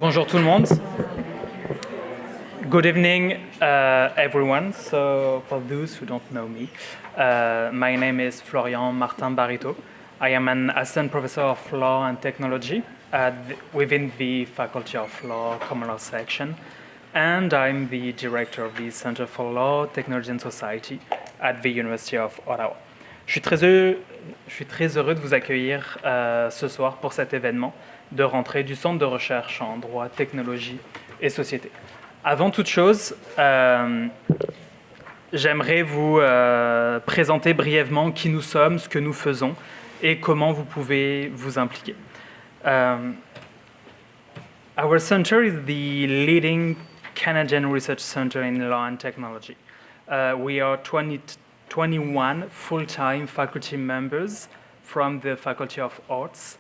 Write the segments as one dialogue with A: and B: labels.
A: Bonjour tout le monde. Good evening, everyone. So, for those who don't know me, my name is Florian Martin-Bariteau. I am an assistant professor of law and technology within the Faculty of Law, Common Law section, and I'm the director of the Center for Law, Technology and Society at the University of Ottawa. Je suis très heureux de vous accueillir ce soir pour cet événement de rentrée du Centre de recherche en droit, technologie et société. Avant toute chose, j'aimerais vous présenter brièvement qui nous sommes, ce que nous faisons et comment vous pouvez vous impliquer. Our center is the leading Canadian research center in law and technology. We are 21 full-time faculty members from the Faculty of Arts,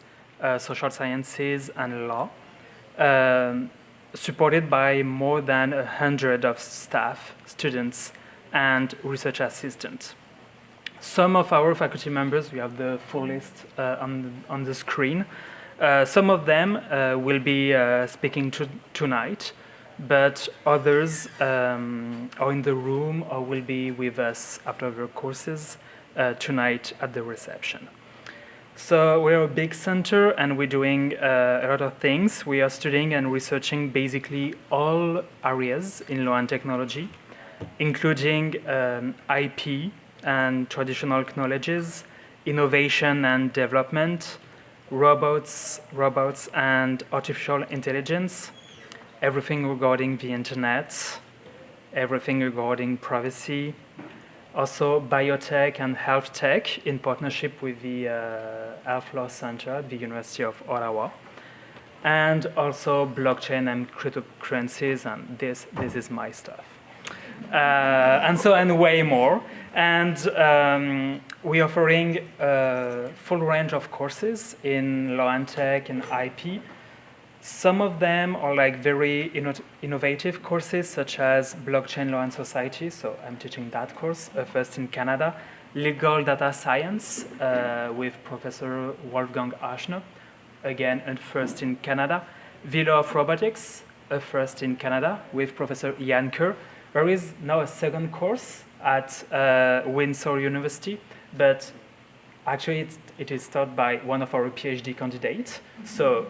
A: Social Sciences and Law, supported by more than 100 of staff, students, and research assistants. Some of our faculty members, we have the full list on the screen. Some of them will be speaking tonight, but others are in the room or will be with us after their courses tonight at the reception. So we're a big center and we're doing a lot of things. We are studying and researching basically all areas in law and technology, including IP and traditional knowledges, innovation and development, robots and artificial intelligence, everything regarding the internet, everything regarding privacy, also biotech and health tech in partnership with the Health Law Center at the University of Ottawa, and also blockchain and cryptocurrencies, and this is my stuff. And way more. And we're offering a full range of courses in law and tech and IP. Some of them are like very innovative courses, such as blockchain law and society. So I'm teaching that course, first in Canada. Legal data science with Professor Wolfgang Aschner, again, and first in Canada. Villes of robotics, a first in Canada with Professor Kerr. There is now a second course at Windsor University, but actually it is taught by one of our PhD candidates. So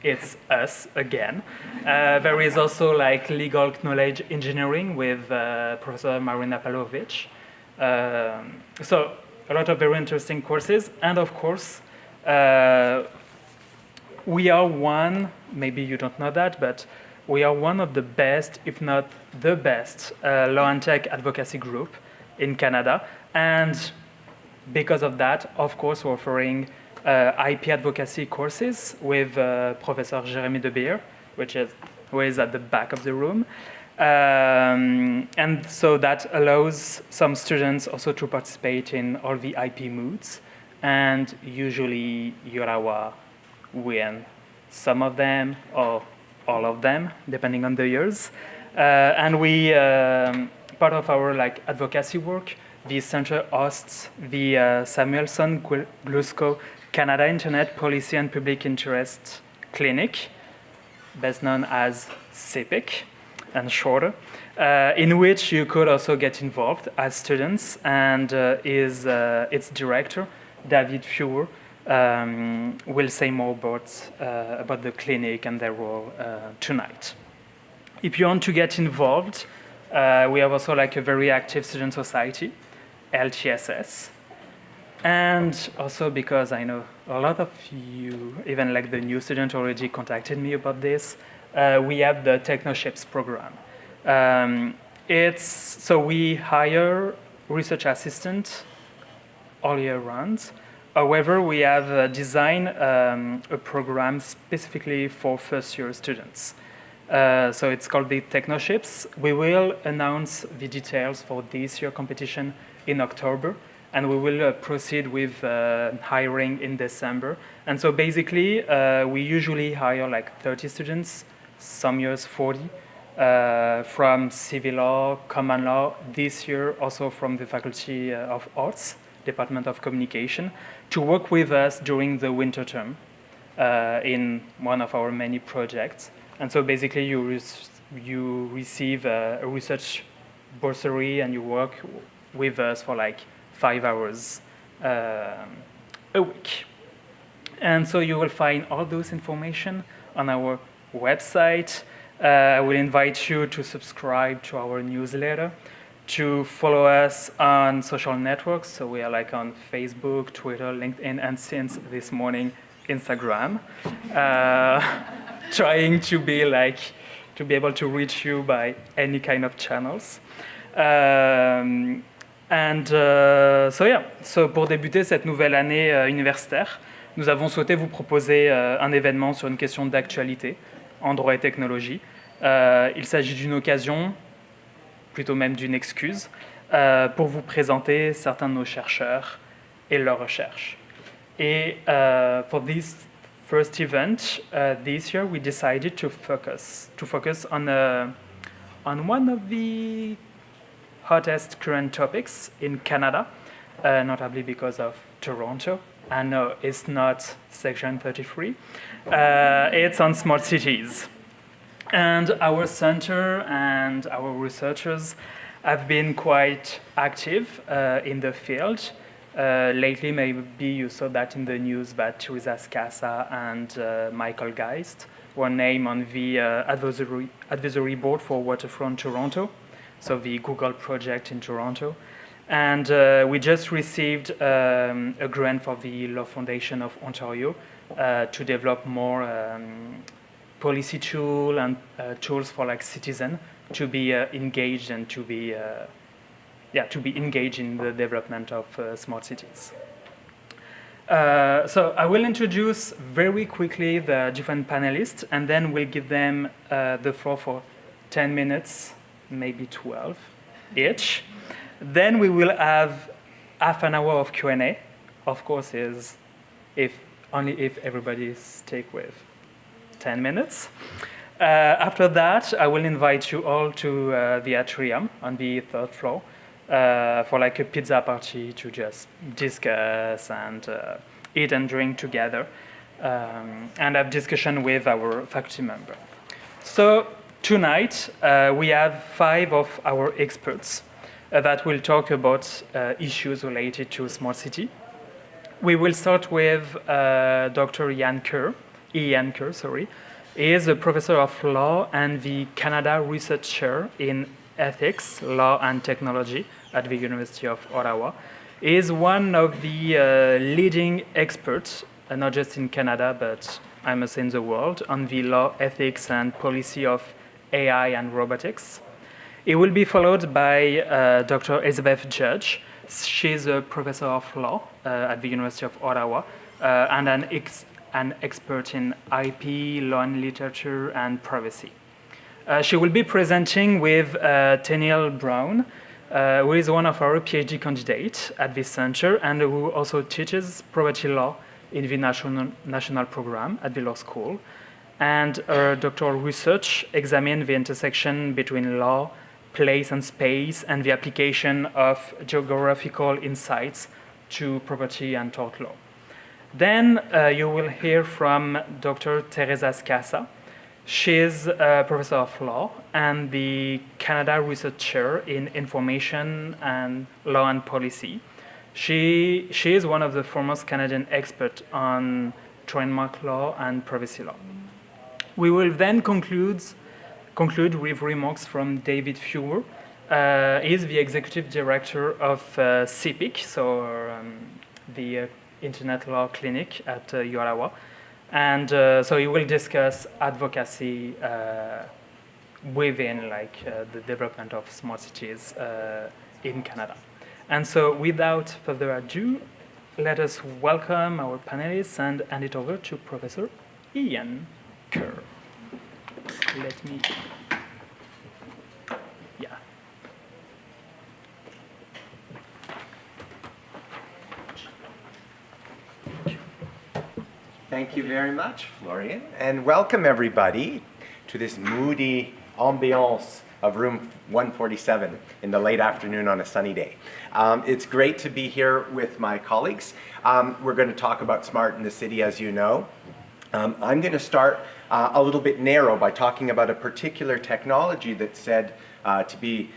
A: it's us again. There is also like legal knowledge engineering with Professor Marina Pavlovich. So a lot of very interesting courses. And of course, we are one, maybe you don't know that, but we are one of the best, if not the best, law and tech advocacy group in Canada. And because of that, of course, we're offering IP advocacy courses with Professor Jérémy de Beer, who is at the back of the room. And so that allows some students also to participate in all the IP moods. And usually uOttawa win some of them or all of them, depending on the years. And we, part of our advocacy work, the center hosts the Samuelson Glusco Canada Internet Policy and Public Interest Clinic, best known as CPIC and shorter, in which you could also get involved as students, and its director, David Feuer, will say more about the clinic and their role tonight. If you want to get involved, we have also a very active student society, LTSS. And also because I know a lot of you, even the new student already contacted me about this, we have the Technoships program. So we hire research assistants all year round. However, we have designed a program specifically for first-year students. So it's called the Technoships. We will announce the details for this year competition in October, and we will proceed with hiring in December. And so basically, we usually hire 30 students, some years 40, from civil law, common law, this year also from the Faculty of Arts, Department of Communication, to work with us during the winter term in one of our many projects. And so basically you receive a research bursary and you work with us for like 5 hours a week. And so you will find all those information on our website. I will invite you to subscribe to our newsletter, to follow us on social networks. So we are like on Facebook, Twitter, LinkedIn, and since this morning, Instagram. Trying to be able to reach you by any kind of channels. So pour débuter cette nouvelle année universitaire, nous avons souhaité vous proposer un événement sur une question d'actualité en droit et technologie. Il s'agit d'une occasion, plutôt même d'une excuse, pour vous présenter certains de nos chercheurs et leurs recherches. Et for this first event this year, we decided to focus on one of the hottest current topics in Canada, notably because of Toronto. And no, it's not Section 33. It's on smart cities. And our center and our researchers have been quite active in the field. Lately, maybe you saw that in the news that Teresa Scassa and Michael Geist were named on the advisory board for Waterfront Toronto, so the Google project in Toronto. And we just received a grant for the Law Foundation of Ontario to develop more policy tools and tools for like citizens to be engaged and to be engaged in the development of smart cities. So I will introduce very quickly the different panelists, and then we'll give them the floor for 10 minutes, maybe 12 each. Then we will have half an hour of Q&A. Of course, if everybody stick with 10 minutes. After that, I will invite you all to the atrium on the 3rd floor for like a pizza party to just discuss and eat and drink together and have discussion with our faculty member. So tonight, we have 5 of our experts that will talk about issues related to smart city. We will start with Dr. Ian Kerr. He is a professor of law and the Canada Research Chair in Ethics, Law and Technology at the University of Ottawa. He is one of the leading experts, not just in Canada, but I must say in the world, on the law, ethics, and policy of AI and robotics. It will be followed by Dr. Elizabeth Judge. She's a professor of law at the University of Ottawa and an expert in IP, law and literature, and privacy. She will be presenting with Tenille Brown, who is one of our PhD candidates at this center and who also teaches property law in the national program at the law school. And her doctoral research examines the intersection between law, place and space, and the application of geographical insights to property and tort law. Then you will hear from Dr. Teresa Scassa. She's a professor of law and the Canada Research Chair in Information and Law and Policy. She is one of the foremost Canadian experts on trademark law and privacy law. We will then conclude with remarks from David Fewer. He is the executive director of CPIC, so the Internet Law Clinic at uOttawa. And so he will discuss advocacy within the development of smart cities in Canada. And so without further ado, let us welcome our panelists and hand it over to Professor Ian Kerr. Let me,
B: Thank you very much, Florian, and welcome everybody to this moody ambiance of room 147 in the late afternoon on a sunny day. It's great to be here with my colleagues. We're going to talk about smart in the city, as you know. I'm going to start a little bit narrow by talking about a particular technology that's said to be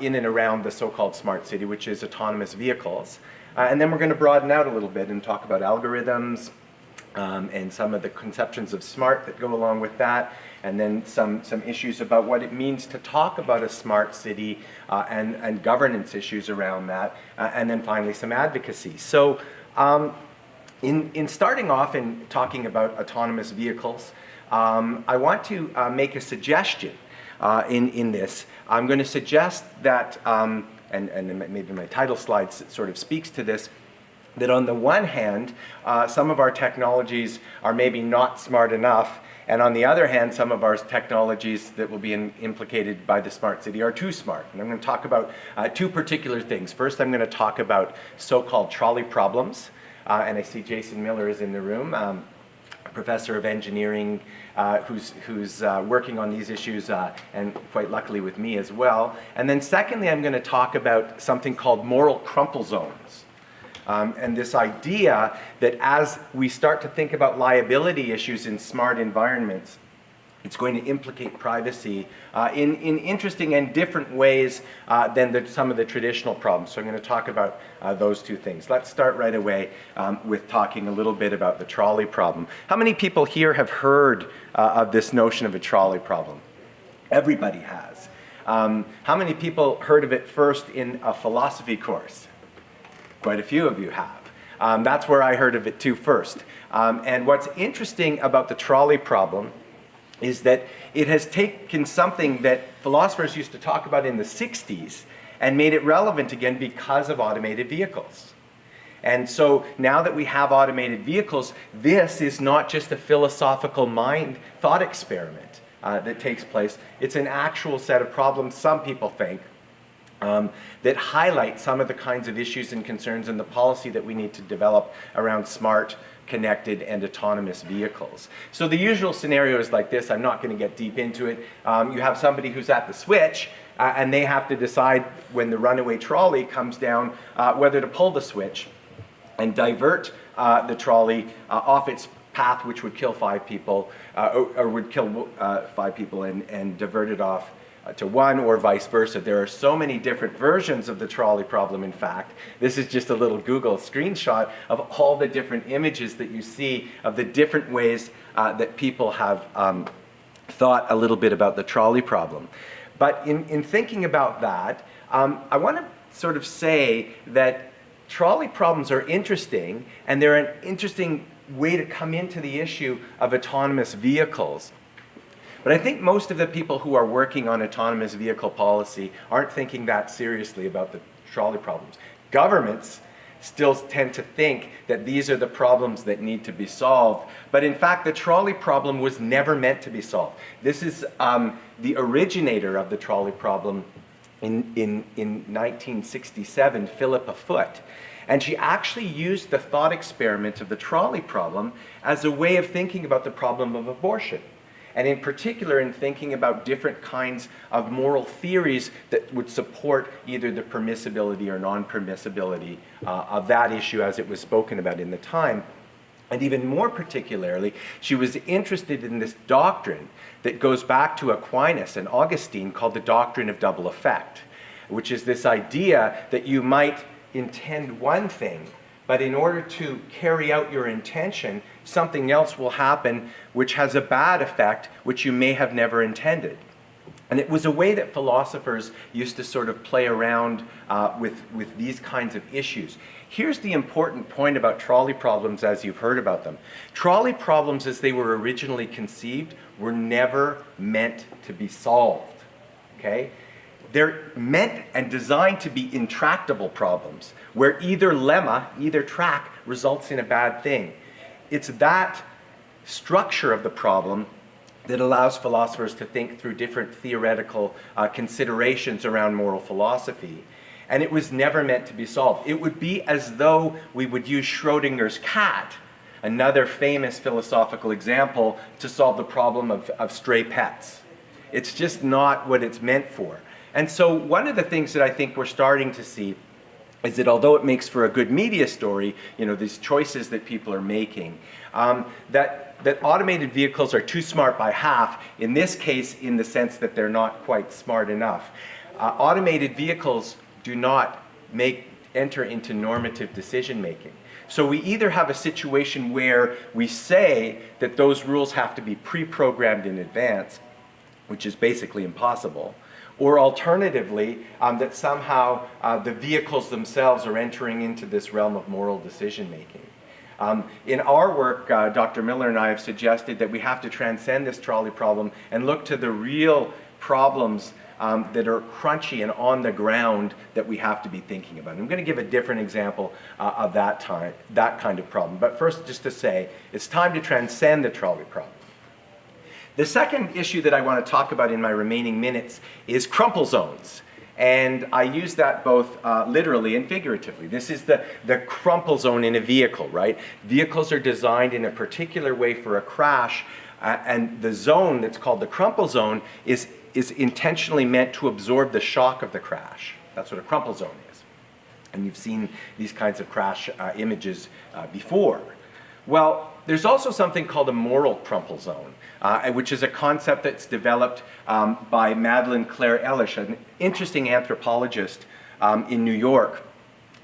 B: in and around the so-called smart city, which is autonomous vehicles. And then we're going to broaden out a little bit and talk about algorithms and some of the conceptions of smart that go along with that, and then some issues about what it means to talk about a smart city and governance issues around that, and then finally some advocacy. So in starting off and talking about autonomous vehicles, I want to make a suggestion in this. I'm going to suggest that, and maybe my title slide sort of speaks to this, that on the one hand, some of our technologies are maybe not smart enough, and on the other hand, some of our technologies that will be implicated by the smart city are too smart. And I'm going to talk about two particular things. First, I'm going to talk about so-called trolley problems, and I see Jason Miller is in the room, professor of engineering who's working on these issues and quite luckily with me as well. And then secondly, I'm going to talk about something called moral crumple zones. And this idea that as we start to think about liability issues in smart environments, it's going to implicate privacy in interesting and different ways than some of the traditional problems. So I'm going to talk about those two things. Let's start right away with talking a little bit about the trolley problem. How many people here have heard of this notion of a trolley problem? Everybody has. How many people heard of it first in a philosophy course? Quite a few of you have. That's where I heard of it too first. And what's interesting about the trolley problem is that it has taken something that philosophers used to talk about in the 60s and made it relevant again because of automated vehicles. And so now that we have automated vehicles, this is not just a philosophical thought experiment that takes place. It's an actual set of problems, some people think, that highlight some of the kinds of issues and concerns in the policy that we need to develop around smart, connected, and autonomous vehicles. So the usual scenario is like this. I'm not going to get deep into it. You have somebody who's at the switch, and they have to decide when the runaway trolley comes down whether to pull the switch and divert the trolley off its path, which would kill 5 people, or would kill 5 people, and divert it off to 1, or vice versa. There are so many different versions of the trolley problem, in fact. This is just a little Google screenshot of all the different images that you see of the different ways that people have thought a little bit about the trolley problem. But in thinking about that, I want to sort of say that trolley problems are interesting, and they're an interesting way to come into the issue of autonomous vehicles. But I think most of the people who are working on autonomous vehicle policy aren't thinking that seriously about the trolley problems. Governments still tend to think that these are the problems that need to be solved. But in fact, the trolley problem was never meant to be solved. This is the originator of the trolley problem in 1967, Philippa Foot. And she actually used the thought experiment of the trolley problem as a way of thinking about the problem of abortion. And in particular, in thinking about different kinds of moral theories that would support either the permissibility or non-permissibility of that issue as it was spoken about in the time. And even more particularly, she was interested in this doctrine that goes back to Aquinas and Augustine called the doctrine of double effect, which is this idea that you might intend one thing, but in order to carry out your intention, something else will happen which has a bad effect, which you may have never intended. And it was a way that philosophers used to sort of play around with these kinds of issues. Here's the important point about trolley problems as you've heard about them. Trolley problems as they were originally conceived were never meant to be solved, okay? They're meant and designed to be intractable problems, where either lemma, either track, results in a bad thing. It's that structure of the problem that allows philosophers to think through different theoretical considerations around moral philosophy. And it was never meant to be solved. It would be as though we would use Schrodinger's cat, another famous philosophical example, to solve the problem of stray pets. It's just not what it's meant for. And so one of the things that I think we're starting to see is that although it makes for a good media story, you know, these choices that people are making, that automated vehicles are too smart by half, in this case in the sense that they're not quite smart enough. Automated vehicles do not enter into normative decision making. So we either have a situation where we say that those rules have to be pre-programmed in advance, which is basically impossible, or alternatively, that somehow the vehicles themselves are entering into this realm of moral decision making. In our work, Dr. Miller and I have suggested that we have to transcend this trolley problem and look to the real problems that are crunchy and on the ground that we have to be thinking about. I'm going to give a different example of that kind of problem. But first, just to say, it's time to transcend the trolley problem. The second issue that I want to talk about in my remaining minutes is crumple zones. And I use that both literally and figuratively. This is the crumple zone in a vehicle, right? Vehicles are designed in a particular way for a crash, and the zone that's called the crumple zone is intentionally meant to absorb the shock of the crash. That's what a crumple zone is. And you've seen these kinds of crash images before. Well, there's also something called a moral crumple zone, which is a concept that's developed by Madeleine Claire Elish, an interesting anthropologist in New York,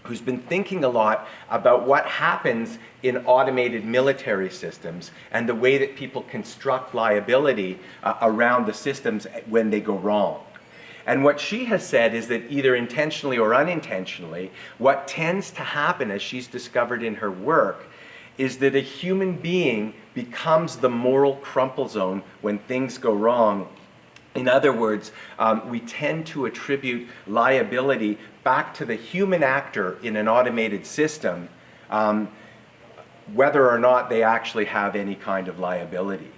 B: who's been thinking a lot about what happens in automated military systems and the way that people construct liability around the systems when they go wrong. And what she has said is that either intentionally or unintentionally, what tends to happen, as she's discovered in her work, is that a human being becomes the moral crumple zone when things go wrong. In other words, we tend to attribute liability back to the human actor in an automated system, whether or not they actually have any kind of liability.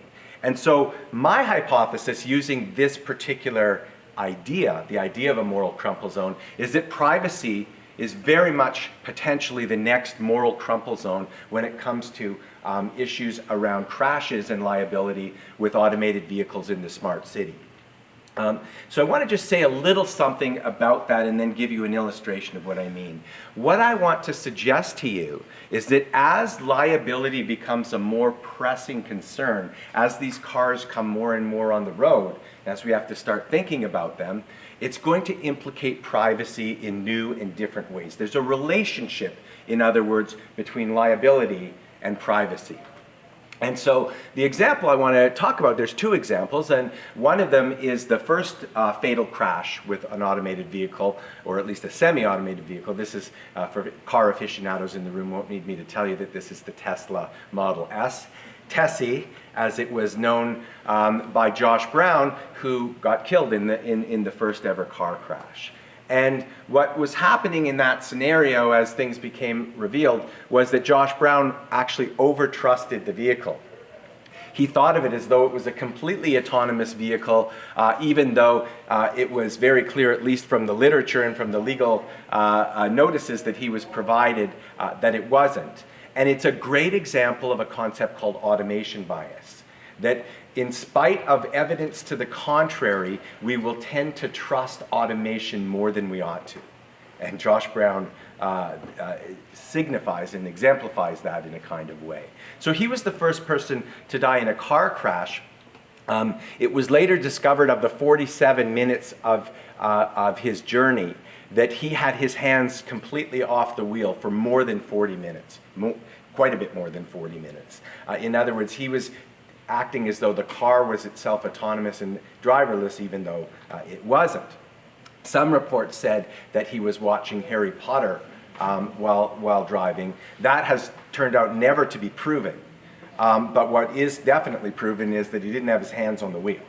B: And so my hypothesis using this particular idea, the idea of a moral crumple zone, is that privacy is very much potentially the next moral crumple zone when it comes to issues around crashes and liability with automated vehicles in the smart city. So I want to just say a little something about that and then give you an illustration of what I mean. What I want to suggest to you is that as liability becomes a more pressing concern, as these cars come more and more on the road, as we have to start thinking about them, it's going to implicate privacy in new and different ways. There's a relationship, in other words, between liability and privacy. And so the example I want to talk about, there's two examples, and one of them is the first fatal crash with an automated vehicle, or at least a semi-automated vehicle. This is, for car aficionados in the room, won't need me to tell you that this is the Tesla Model S. Tessie, as it was known by Josh Brown, who got killed in the first ever car crash. And what was happening in that scenario as things became revealed was that Josh Brown actually overtrusted the vehicle. He thought of it as though it was a completely autonomous vehicle, even though it was very clear, at least from the literature and from the legal notices that he was provided, that it wasn't. And it's a great example of a concept called automation bias, that in spite of evidence to the contrary, we will tend to trust automation more than we ought to. And Josh Brown signifies and exemplifies that in a kind of way. So he was the first person to die in a car crash. It was later discovered of the 47 minutes of his journey that he had his hands completely off the wheel for more than 40 minutes, quite a bit more than 40 minutes. In other words, he was acting as though the car was itself autonomous and driverless, even though it wasn't. Some reports said that he was watching Harry Potter while driving. That has turned out never to be proven. But what is definitely proven is that he didn't have his hands on the wheel.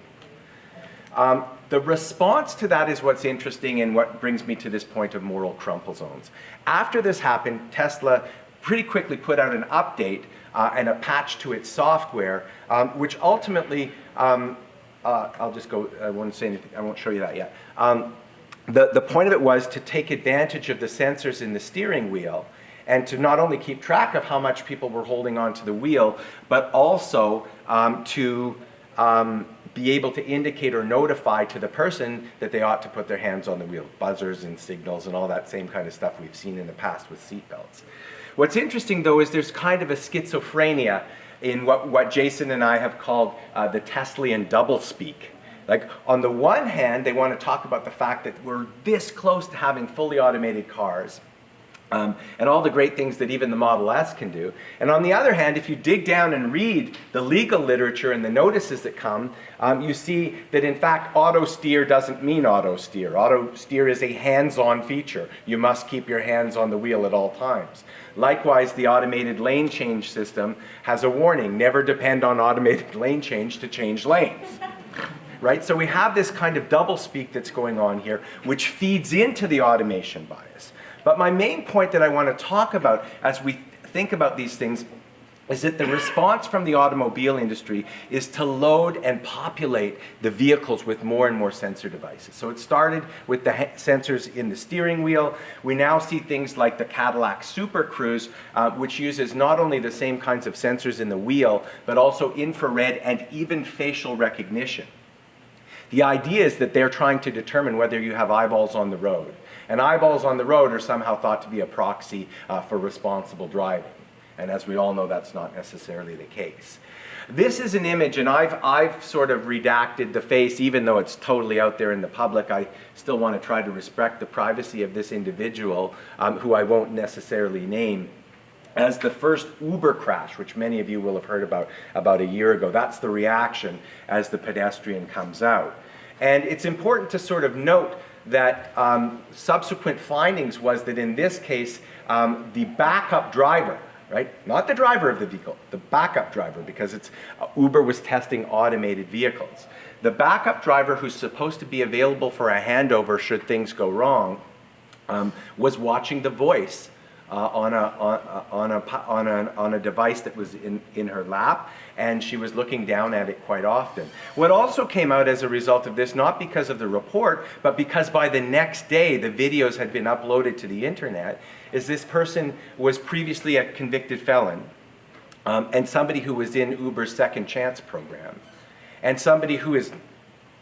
B: The response to that is what's interesting and what brings me to this point of moral crumple zones. After this happened, Tesla pretty quickly put out an update and a patch to its software, which ultimately, I'll just go, I won't say anything, I won't show you that yet. The point of it was to take advantage of the sensors in the steering wheel and to not only keep track of how much people were holding onto the wheel, but also to be able to indicate or notify to the person that they ought to put their hands on the wheel. Buzzers and signals and all that same kind of stuff we've seen in the past with seatbelts. What's interesting though is there's kind of a schizophrenia in what Jason and I have called the Teslian doublespeak. Like on the one hand, they want to talk about the fact that we're this close to having fully automated cars. And all the great things that even the Model S can do. And on the other hand, if you dig down and read the legal literature and the notices that come, you see that in fact auto steer doesn't mean auto steer. Auto steer is a hands-on feature. You must keep your hands on the wheel at all times. Likewise, the automated lane change system has a warning: never depend on automated lane change to change lanes. Right? So we have this kind of doublespeak that's going on here, which feeds into the automation bias. But my main point that I want to talk about as we think about these things is that the response from the automobile industry is to load and populate the vehicles with more and more sensor devices. So it started with the sensors in the steering wheel. We now see things like the Cadillac Super Cruise, which uses not only the same kinds of sensors in the wheel, but also infrared and even facial recognition. The idea is that they're trying to determine whether you have eyeballs on the road. And eyeballs on the road are somehow thought to be a proxy for responsible driving. And as we all know, that's not necessarily the case. This is an image, and I've sort of redacted the face, even though it's totally out there in the public. I still want to try to respect the privacy of this individual, who I won't necessarily name, as the first Uber crash, which many of you will have heard about a year ago. That's the reaction as the pedestrian comes out. And it's important to sort of note that subsequent findings was that in this case, the backup driver, right? Not the driver of the vehicle, the backup driver, because Uber was testing automated vehicles. The backup driver, who's supposed to be available for a handover should things go wrong, was watching the voice on a device that was in her lap, and she was looking down at it quite often. What also came out as a result of this, not because of the report, but because by the next day the videos had been uploaded to the internet, is this person was previously a convicted felon, and somebody who was in Uber's Second Chance program, and somebody who is,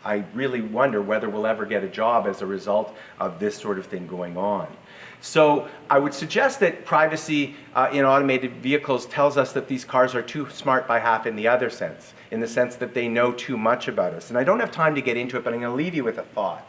B: I really wonder whether we'll ever get a job as a result of this sort of thing going on. So I would suggest that privacy in automated vehicles tells us that these cars are too smart by half in the other sense, in the sense that they know too much about us. And I don't have time to get into it, but I'm going to leave you with a thought.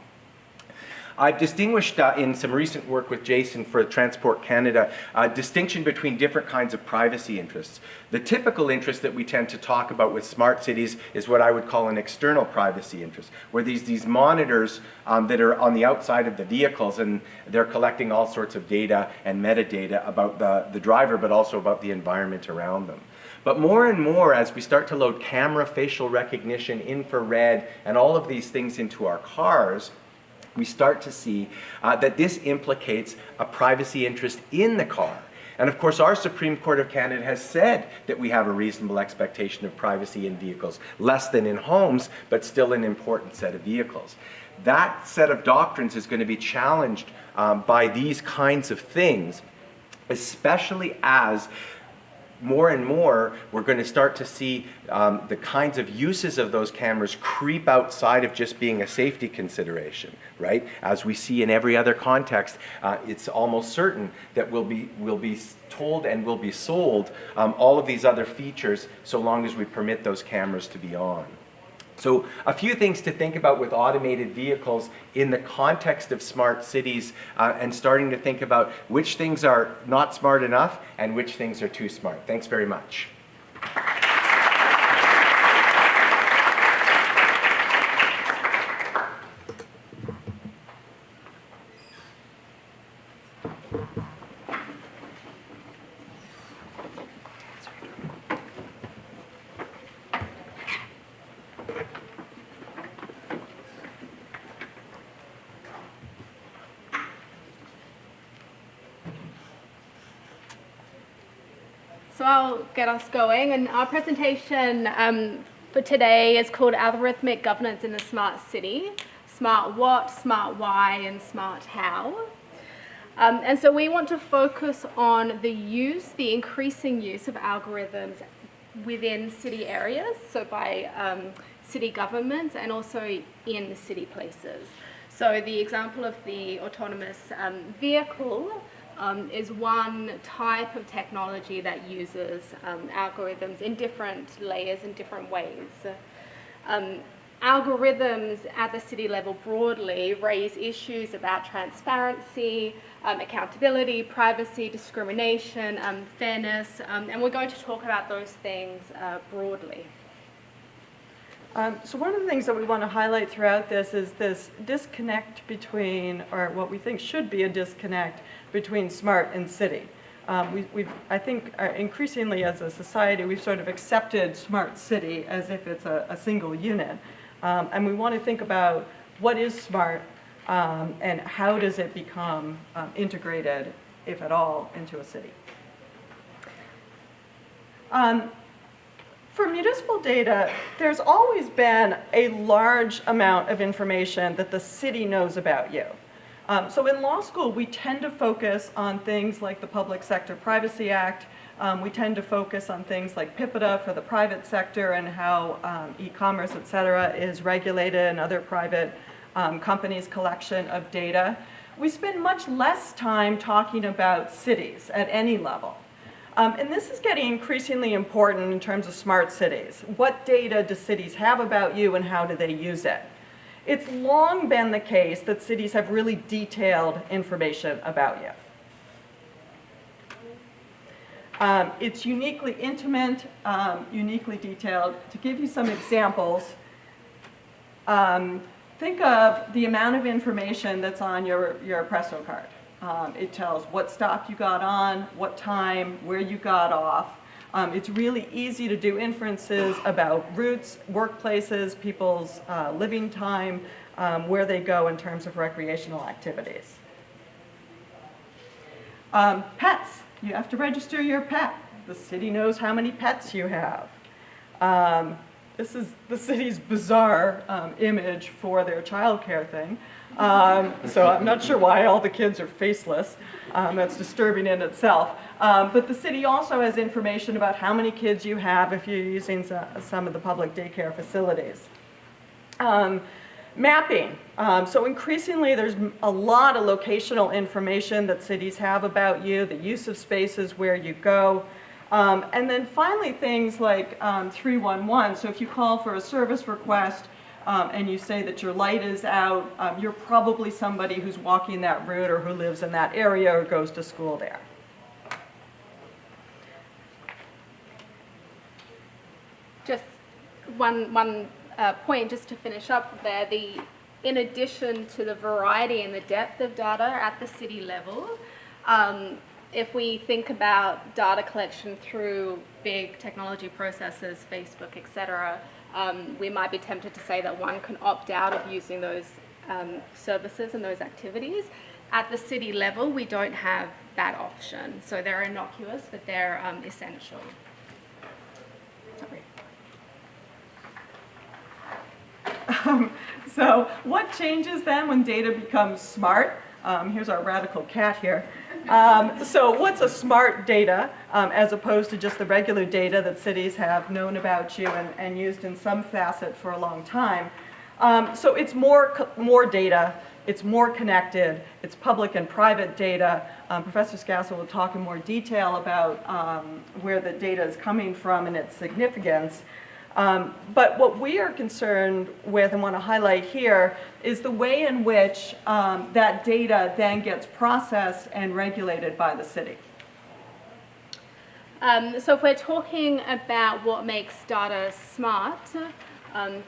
B: I've distinguished in some recent work with Jason for Transport Canada a distinction between different kinds of privacy interests. The typical interest that we tend to talk about with smart cities is what I would call an external privacy interest, where these monitors that are on the outside of the vehicles, and they're collecting all sorts of data and metadata about the driver, but also about the environment around them. But more and more, as we start to load camera, facial recognition, infrared, and all of these things into our cars, we start to see that this implicates a privacy interest in the car. And of course, our Supreme Court of Canada has said that we have a reasonable expectation of privacy in vehicles, less than in homes, but still an important set of vehicles. That set of doctrines is going to be challenged by these kinds of things, especially as more and more, we're going to start to see the kinds of uses of those cameras creep outside of just being a safety consideration, right? As we see in every other context, it's almost certain that we'll be told and will be sold all of these other features so long as we permit those cameras to be on. So a few things to think about with automated vehicles in the context of smart cities, and starting to think about which things are not smart enough and which things are too smart. Thanks very much.
C: So I'll get us going, and our presentation for today is called Algorithmic Governance in the Smart City. Smart what, smart why, and smart how. And so we want to focus on the increasing use of algorithms within city areas. So by city governments and also in city places. So the example of the autonomous vehicle is one type of technology that uses algorithms in different layers in different ways. Algorithms at the city level broadly raise issues about transparency, accountability, privacy, discrimination, fairness, and we're going to talk about those things broadly.
D: So one of the things that we want to highlight throughout this is this disconnect between, or what we think should be a disconnect between smart and city. I think increasingly as a society, we've sort of accepted smart city as if it's a single unit. And we want to think about what is smart and how does it become integrated, if at all, into a city. For municipal data, there's always been a large amount of information that the city knows about you. So in law school, we tend to focus on things like the Public Sector Privacy Act. We tend to focus on things like PIPEDA for the private sector and how e-commerce, et cetera, is regulated and other private companies' collection of data. We spend much less time talking about cities at any level. And this is getting increasingly important in terms of smart cities. What data do cities have about you and how do they use it? It's long been the case that cities have really detailed information about you. It's uniquely intimate, uniquely detailed. To give you some examples, think of the amount of information that's on your Presto card. It tells what stop you got on, what time, where you got off. It's really easy to do inferences about routes, workplaces, people's living time, where they go in terms of recreational activities. Pets. You have to register your pet. The city knows how many pets you have. This is the city's bizarre image for their childcare thing. So I'm not sure why all the kids are faceless. That's disturbing in itself. But the city also has information about how many kids you have if you're using some of the public daycare facilities. Mapping. So increasingly there's a lot of locational information that cities have about you, the use of spaces where you go. And then finally things like 311. So if you call for a service request and you say that your light is out, you're probably somebody who's walking that route or who lives in that area or goes to school there.
C: Just one point just to finish up there. In addition to the variety and the depth of data at the city level, if we think about data collection through big technology processes, Facebook, etc., we might be tempted to say that one can opt out of using those services and those activities. At the city level, we don't have that option. So they're innocuous, but they're essential. Sorry.
D: So what changes then when data becomes smart? Here's our radical cat here. So what's a smart data as opposed to just the regular data that cities have known about you and used in some facet for a long time? So it's more data, it's more connected, it's public and private data. Professor Scassa will talk in more detail about where the data is coming from and its significance. But what we are concerned with and want to highlight here is the way in which that data then gets processed and regulated by the city.
C: So if we're talking about what makes data smart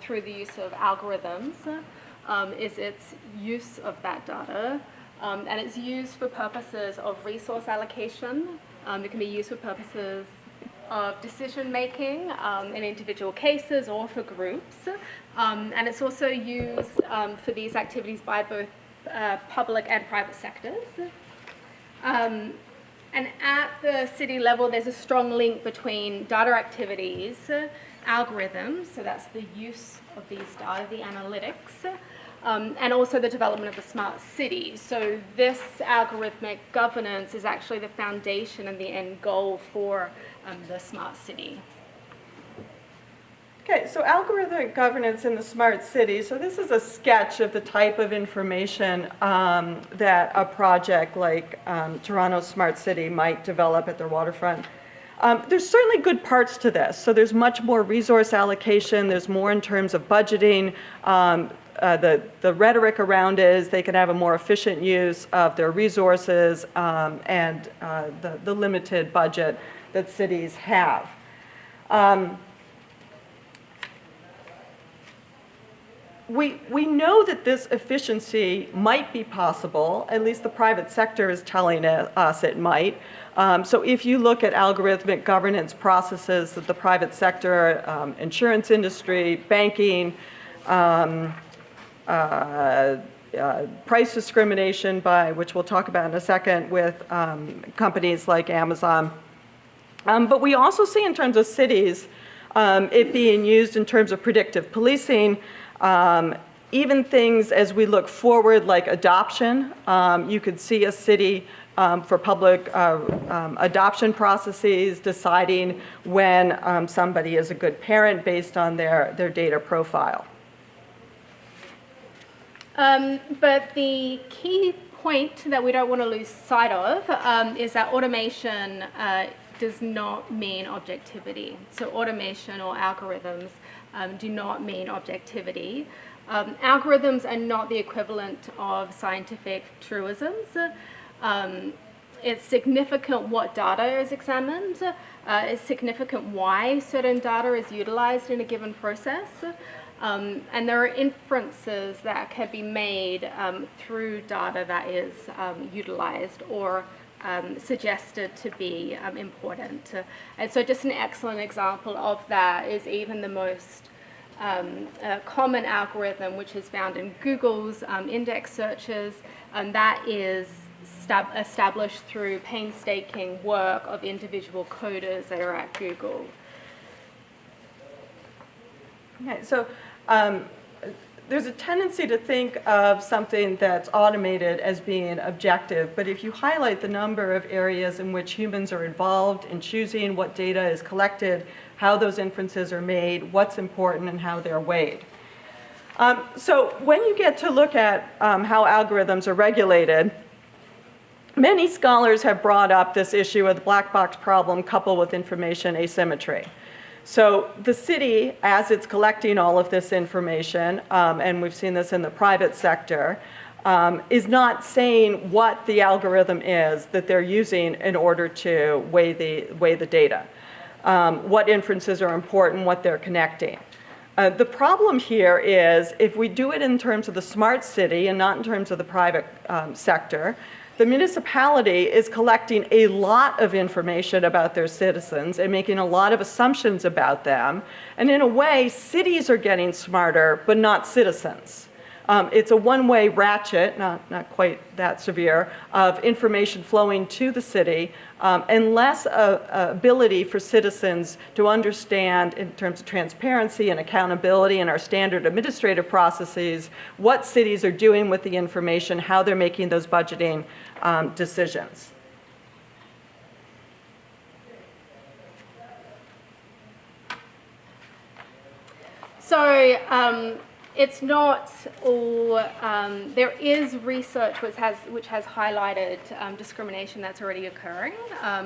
C: through the use of algorithms, is its use of that data. And it's used for purposes of resource allocation. It can be used for purposes of decision making in individual cases or for groups. And it's also used for these activities by both public and private sectors. And at the city level, there's a strong link between data activities, algorithms, so that's the use of these data, the analytics, and also the development of the smart city. So this algorithmic governance is actually the foundation and the end goal for the smart city.
D: Okay, so algorithmic governance in the smart city. So this is a sketch of the type of information that a project like Toronto's Smart City might develop at their waterfront. There's certainly good parts to this. So there's much more resource allocation. There's more in terms of budgeting. The rhetoric around it is they can have a more efficient use of their resources and the limited budget that cities have. We know that this efficiency might be possible, at least the private sector is telling us it might. So if you look at algorithmic governance processes that the private sector, insurance industry, banking, price discrimination which we'll talk about in a second with companies like Amazon. But we also see in terms of cities, it being used in terms of predictive policing, even things as we look forward like adoption. You could see a city for public adoption processes deciding when somebody is a good parent based on their data profile.
C: But the key point that we don't want to lose sight of is that automation does not mean objectivity. So automation or algorithms do not mean objectivity. Algorithms are not the equivalent of scientific truisms. It's significant what data is examined. It's significant why certain data is utilized in a given process. And there are inferences that can be made through data that is utilized or suggested to be important. And so just an excellent example of that is even the most common algorithm, which is found in Google's index searches, and that is established through painstaking work of individual coders that are at Google.
D: Okay, so there's a tendency to think of something that's automated as being objective, but if you highlight the number of areas in which humans are involved in choosing what data is collected, how those inferences are made, what's important, and how they're weighed. So when you get to look at how algorithms are regulated, many scholars have brought up this issue of the black box problem coupled with information asymmetry. So the city, as it's collecting all of this information, and we've seen this in the private sector, is not saying what the algorithm is that they're using in order to weigh the data, what inferences are important, what they're connecting. The problem here is if we do it in terms of the smart city and not in terms of the private sector, the municipality is collecting a lot of information about their citizens and making a lot of assumptions about them. And in a way, cities are getting smarter, but not citizens. It's a one-way ratchet, not quite that severe, of information flowing to the city, and less ability for citizens to understand in terms of transparency and accountability and our standard administrative processes, what cities are doing with the information, how they're making those budgeting decisions.
C: So it's not all, there is research which has highlighted discrimination that's already occurring.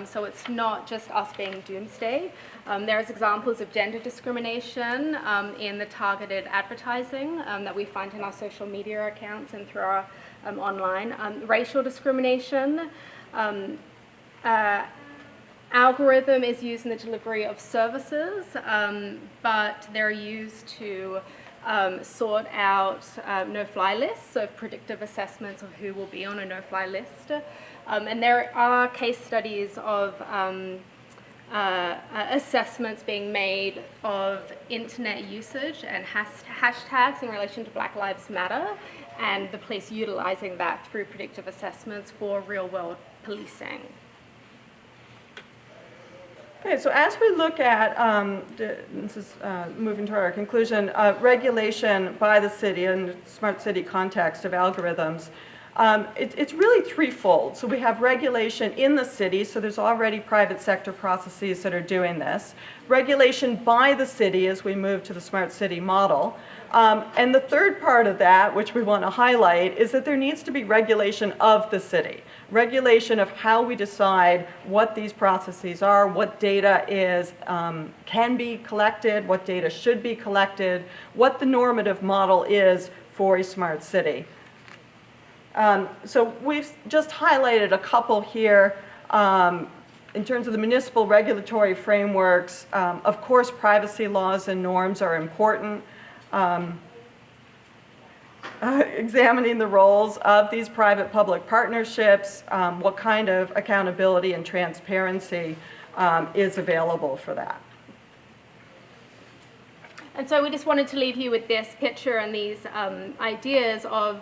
C: So it's not just us being doomsday. There's examples of gender discrimination in the targeted advertising that we find in our social media accounts and through our online. Racial discrimination. Algorithm is used in the delivery of services, but they're used to sort out no-fly lists, so predictive assessments of who will be on a no-fly list. And there are case studies of assessments being made of internet usage and hashtags in relation to Black Lives Matter, and the police utilizing that through predictive assessments for real-world policing.
D: Okay, so as we look at, this is moving to our conclusion, regulation by the city in the smart city context of algorithms, It's really threefold. So we have regulation in the city, so there's already private sector processes that are doing this. Regulation by the city as we move to the smart city model. And the third part of that, which we want to highlight, is that there needs to be regulation of the city. Regulation of how we decide what these processes are, what data is, can be collected, what data should be collected, what the normative model is for a smart city. So we've just highlighted a couple here. In terms of the municipal regulatory frameworks, of course, privacy laws and norms are important. Examining the roles of these private-public partnerships, what kind of accountability and transparency is available for that.
C: And so we just wanted to leave you with this picture and these ideas of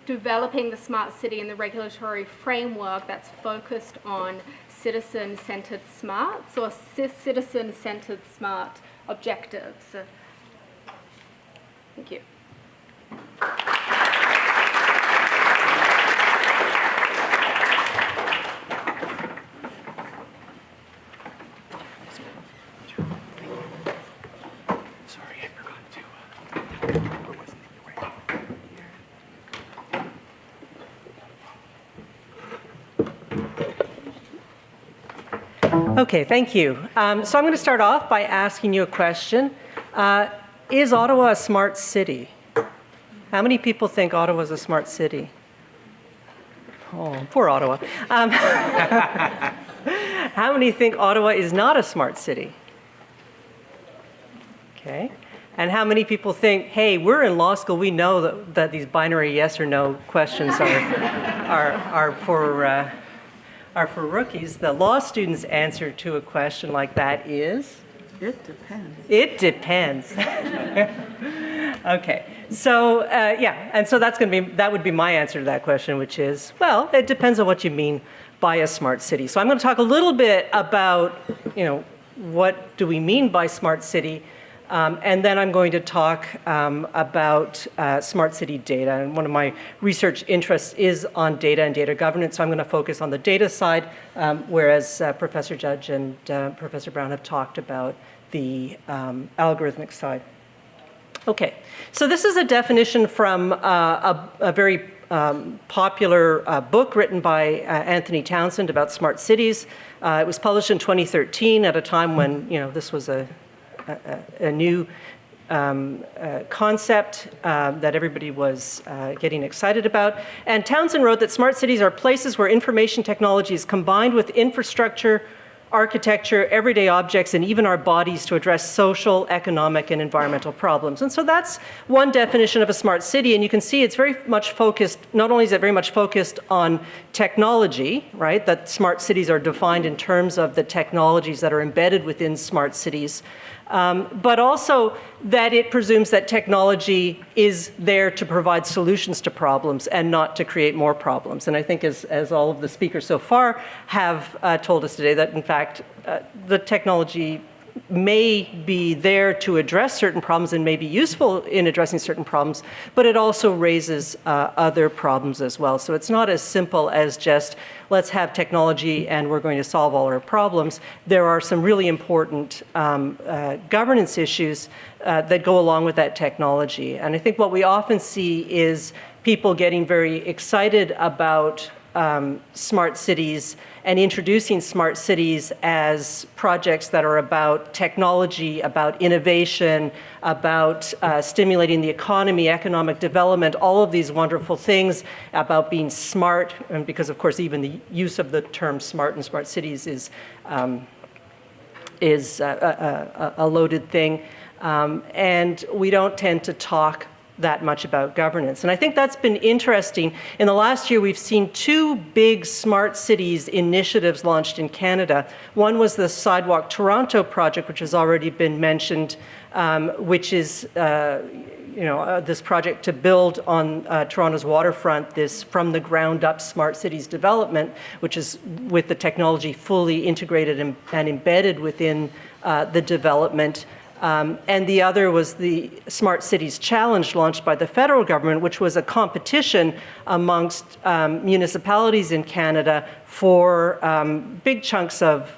C: developing the smart city and the regulatory framework that's focused on citizen-centered smarts or citizen-centered smart objectives. Thank you.
E: Okay, thank you. So I'm going to start off by asking you a question. Is Ottawa a smart city? How many people think Ottawa is a smart city? Oh, poor Ottawa. How many think Ottawa is not a smart city? Okay. And how many people think, hey, we're in law school, we know that these binary yes or no questions are for rookies. The law student's answer to a question like that is?
F: It depends.
E: It depends. Okay, so yeah, and so that would be my answer to that question, which is, well, it depends on what you mean by a smart city. So I'm going to talk a little bit about, what do we mean by smart city, and then I'm going to talk about smart city data. And one of my research interests is on data and data governance, so I'm going to focus on the data side, whereas Professor Judge and Professor Brown have talked about the algorithmic side. Okay, so this is a definition from a very popular book written by Anthony Townsend about smart cities. It was published in 2013 at a time when this was a new concept that everybody was getting excited about. And Townsend wrote that smart cities are places where information technology is combined with infrastructure, architecture, everyday objects, and even our bodies to address social, economic, and environmental problems. And so that's one definition of a smart city, and you can see it's very much focused, not only is it very much focused on technology, right, that smart cities are defined in terms of the technologies that are embedded within smart cities, but also that it presumes that technology is there to provide solutions to problems and not to create more problems. And I think as all of the speakers so far have told us today, that in fact the technology may be there to address certain problems and may be useful in addressing certain problems, but it also raises other problems as well. So it's not as simple as just, let's have technology and we're going to solve all our problems. There are some really important governance issues that go along with that technology. And I think what we often see is people getting very excited about smart cities and introducing smart cities as projects that are about technology, about innovation, about stimulating the economy, economic development, all of these wonderful things, about being smart, and because of course even the use of the term smart and smart cities is a loaded thing. And we don't tend to talk that much about governance. And I think that's been interesting. In the last year, we've seen two big smart cities initiatives launched in Canada. One was the Sidewalk Toronto project, which has already been mentioned, which is this project to build on Toronto's waterfront this from the ground up smart cities development, which is with the technology fully integrated and embedded within the development. And the other was the Smart Cities Challenge launched by the federal government, which was a competition amongst municipalities in Canada for big chunks of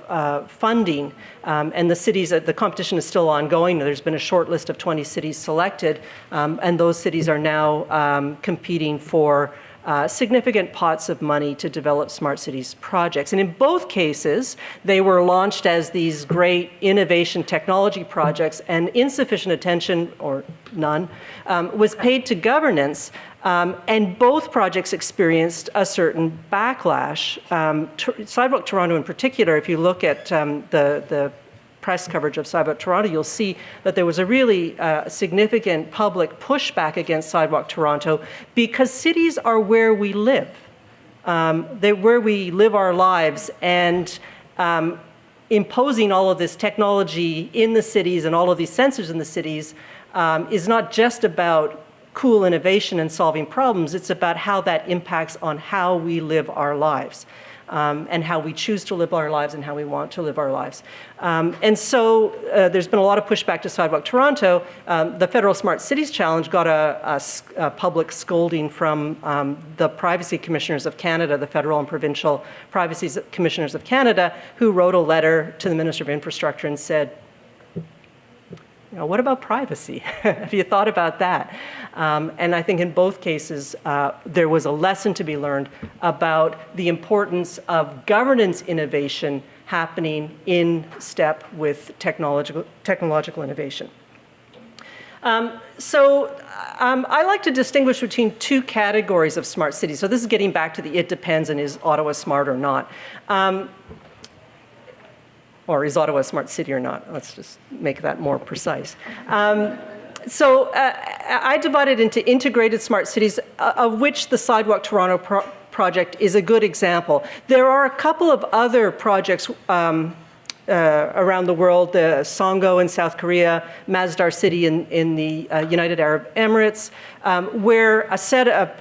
E: funding. And the competition is still ongoing. There's been a short list of 20 cities selected, and those cities are now competing for significant pots of money to develop smart cities projects. And in both cases, they were launched as these great innovation technology projects, and insufficient attention, or none, was paid to governance. And both projects experienced a certain backlash. Sidewalk Toronto in particular, if you look at the press coverage of Sidewalk Toronto, you'll see that there was a really significant public pushback against Sidewalk Toronto because cities are where we live. They're where we live our lives, and imposing all of this technology in the cities and all of these sensors in the cities is not just about cool innovation and solving problems, it's about how that impacts on how we live our lives. And how we choose to live our lives and how we want to live our lives. And so there's been a lot of pushback to Sidewalk Toronto. The Federal Smart Cities Challenge got a public scolding from the Privacy Commissioners of Canada, the federal and provincial Privacy Commissioners of Canada, who wrote a letter to the Minister of Infrastructure and said, what about privacy? Have you thought about that? And I think in both cases, there was a lesson to be learned about the importance of governance innovation happening in step with technological innovation. I like to distinguish between two categories of smart cities. So this is getting back to the it depends and is Ottawa smart or not. Or is Ottawa a smart city or not? Let's just make that more precise. I divided into integrated smart cities, of which the Sidewalk Toronto project is a good example. There are a couple of other projects around the world, the Songo in South Korea, Masdar City in the United Arab Emirates, where a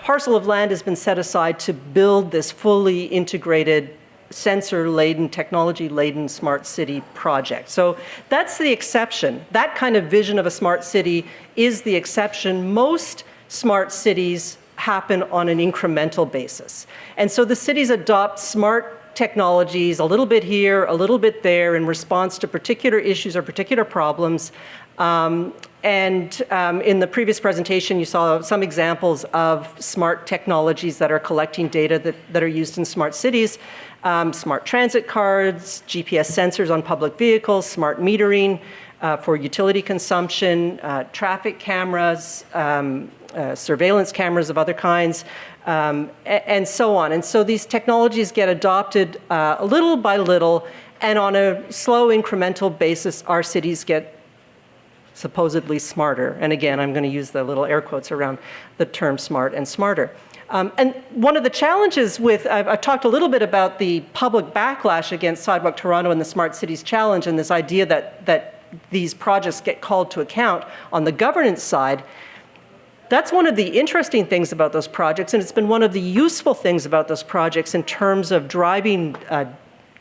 E: parcel of land has been set aside to build this fully integrated sensor-laden, technology-laden smart city project. So that's the exception. That kind of vision of a smart city is the exception. Most smart cities happen on an incremental basis. And so the cities adopt smart technologies, a little bit here, a little bit there, in response to particular issues or particular problems. In the previous presentation, you saw some examples of smart technologies that are collecting data that are used in smart cities. Smart transit cards, GPS sensors on public vehicles, smart metering for utility consumption, traffic cameras, surveillance cameras of other kinds, and so on. And so these technologies get adopted little by little, and on a slow incremental basis, our cities get supposedly smarter. And again, I'm going to use the little air quotes around the term smart and smarter. And one of the challenges with, I've talked a little bit about the public backlash against Sidewalk Toronto and the Smart Cities Challenge, and this idea that these projects get called to account on the governance side. That's one of the interesting things about those projects, and it's been one of the useful things about those projects in terms of driving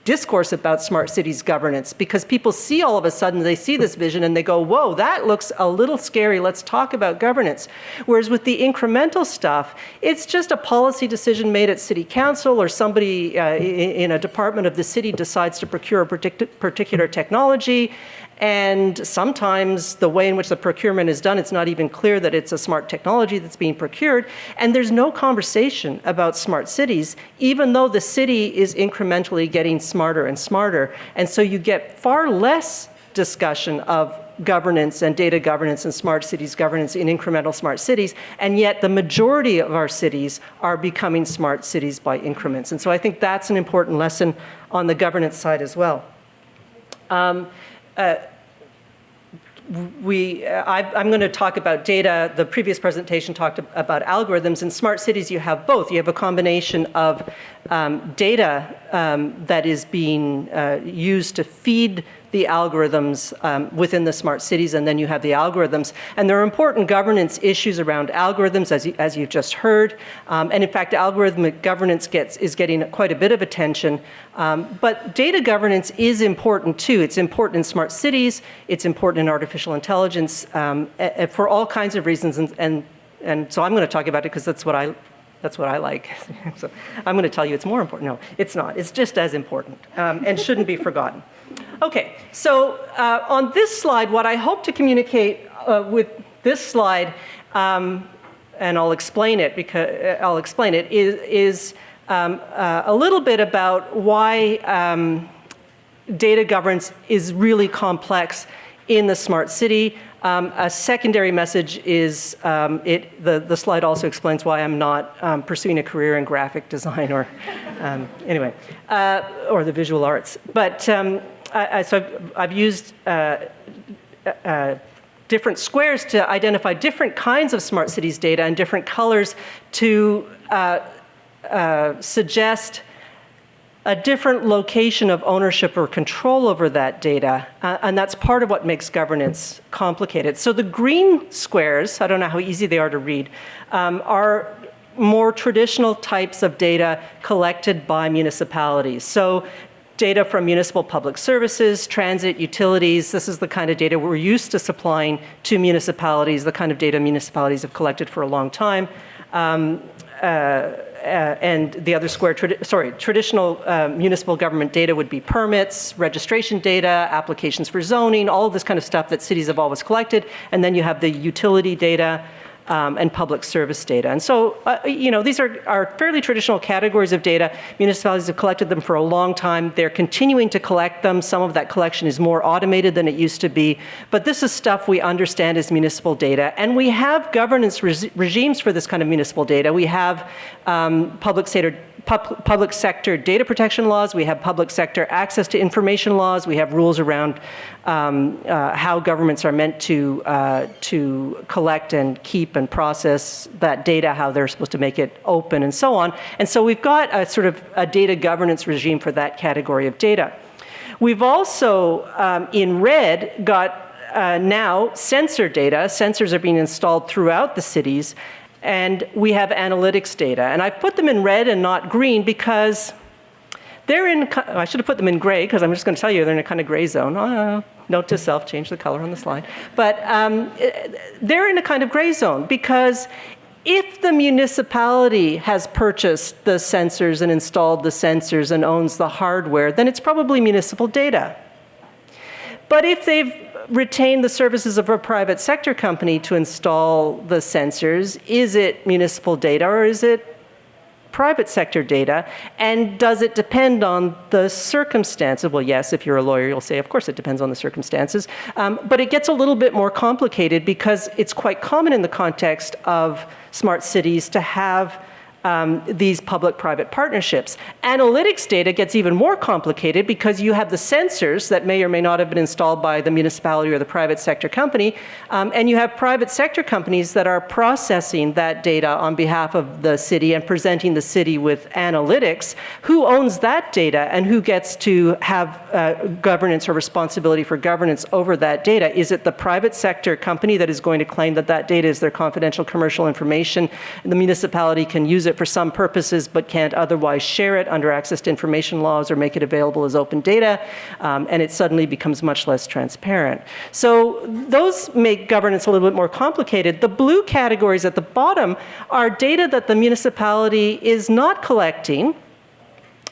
E: discourse about smart cities governance, because people see all of a sudden, they see this vision and they go, whoa, that looks a little scary, let's talk about governance. Whereas with the incremental stuff, it's just a policy decision made at city council, or somebody in a department of the city decides to procure a particular technology. And sometimes the way in which the procurement is done, it's not even clear that it's a smart technology that's being procured. And there's no conversation about smart cities, even though the city is incrementally getting smarter and smarter. And so you get far less discussion of governance and data governance and smart cities governance in incremental smart cities. And yet the majority of our cities are becoming smart cities by increments. And so I think that's an important lesson on the governance side as well. I'm going to talk about data. The previous presentation talked about algorithms. In smart cities, you have both. You have a combination of data that is being used to feed the algorithms within the smart cities, and then you have the algorithms. And there are important governance issues around algorithms, as you've just heard. And in fact, algorithmic governance is getting quite a bit of attention. But data governance is important too. It's important in smart cities. It's important in artificial intelligence for all kinds of reasons. And so I'm going to talk about it because that's what I like. So I'm going to tell you it's more important. No, it's not. It's just as important and shouldn't be forgotten. Okay, so on this slide, what I hope to communicate with this slide, and I'll explain it is a little bit about why data governance is really complex in the smart city. A secondary message is, the slide also explains why I'm not pursuing a career in graphic design or, anyway, or the visual arts. But so I've used different squares to identify different kinds of smart cities data and different colors to suggest a different location of ownership or control over that data, and that's part of what makes governance complicated. So the green squares, I don't know how easy they are to read, are more traditional types of data collected by municipalities. So data from municipal public services, transit, utilities, this is the kind of data we're used to supplying to municipalities, the kind of data municipalities have collected for a long time. And the other square, traditional municipal government data would be permits, registration data, applications for zoning, all of this kind of stuff that cities have always collected. And then you have the utility data and public service data. And so, these are fairly traditional categories of data. Municipalities have collected them for a long time. They're continuing to collect them. Some of that collection is more automated than it used to be. But this is stuff we understand as municipal data. And we have governance regimes for this kind of municipal data. We have public sector data protection laws. We have public sector access to information laws. We have rules around how governments are meant to collect and keep and process that data, how they're supposed to make it open and so on. And so we've got a sort of a data governance regime for that category of data. We've also, in red, got now sensor data. Sensors are being installed throughout the cities. And we have analytics data. And I've put them in red and not green because they're in, I should have put them in gray because I'm just going to tell you they're in a kind of gray zone. Note to self, change the color on the slide. But they're in a kind of gray zone because if the municipality has purchased the sensors and installed the sensors and owns the hardware, then it's probably municipal data. But if they've retained the services of a private sector company to install the sensors, is it municipal data or is it private sector data? And does it depend on the circumstances? Well, yes, if you're a lawyer, you'll say, of course it depends on the circumstances. But it gets a little bit more complicated because it's quite common in the context of smart cities to have these public-private partnerships. Analytics data gets even more complicated because you have the sensors that may or may not have been installed by the municipality or the private sector company, and you have private sector companies that are processing that data on behalf of the city and presenting the city with analytics. Who owns that data and who gets to have governance or responsibility for governance over that data? Is it the private sector company that is going to claim that that data is their confidential commercial information and the municipality can use it for some purposes but can't otherwise share it under access to information laws or make it available as open data, and it suddenly becomes much less transparent. So those make governance a little bit more complicated. The blue categories at the bottom are data that the municipality is not collecting,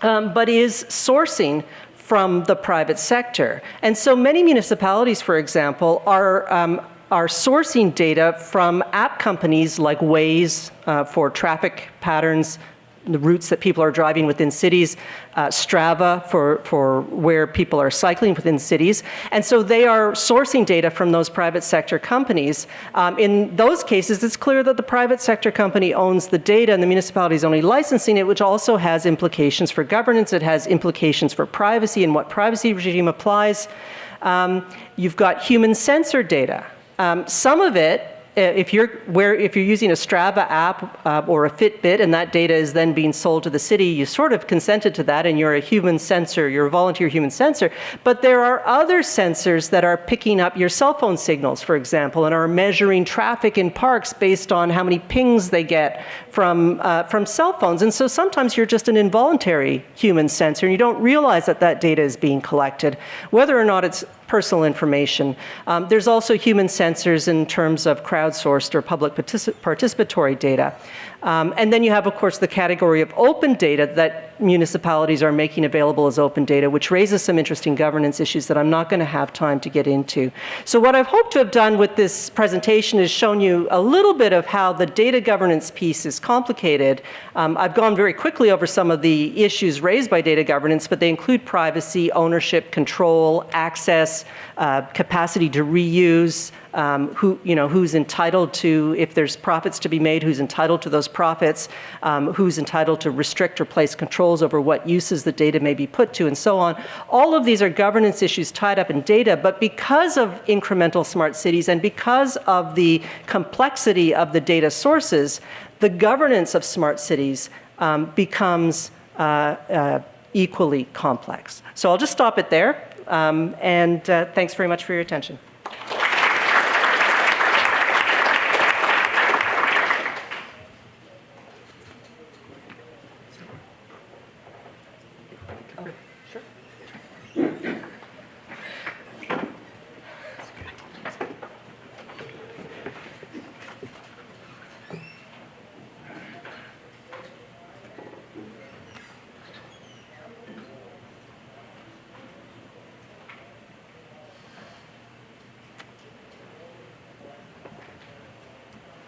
E: but is sourcing from the private sector. And so many municipalities, for example, are sourcing data from app companies like Waze for traffic patterns, the routes that people are driving within cities, Strava for where people are cycling within cities. And so they are sourcing data from those private sector companies. In those cases, it's clear that the private sector company owns the data and the municipality is only licensing it, which also has implications for governance. It has implications for privacy and what privacy regime applies. You've got human sensor data. Some of it if you're using a Strava app or a Fitbit and that data is then being sold to the city, you sort of consented to that and you're a human sensor, you're a volunteer human sensor. But there are other sensors that are picking up your cell phone signals, for example, and are measuring traffic in parks based on how many pings they get from cell phones. And so sometimes you're just an involuntary human sensor and you don't realize that that data is being collected, whether or not it's personal information. There's also human sensors in terms of crowdsourced or public participatory data. And then you have, of course, the category of open data that municipalities are making available as open data, which raises some interesting governance issues that I'm not going to have time to get into. So what I've hoped to have done with this presentation is shown you a little bit of how the data governance piece is complicated. I've gone very quickly over some of the issues raised by data governance, but they include privacy, ownership, control, access, capacity to reuse, who's entitled to, if there's profits to be made, who's entitled to those profits, who's entitled to restrict or place controls over what uses the data may be put to, and so on. All of these are governance issues tied up in data, but because of incremental smart cities and because of the complexity of the data sources, the governance of smart cities becomes equally complex. So I'll just stop it there, and thanks very much for your attention.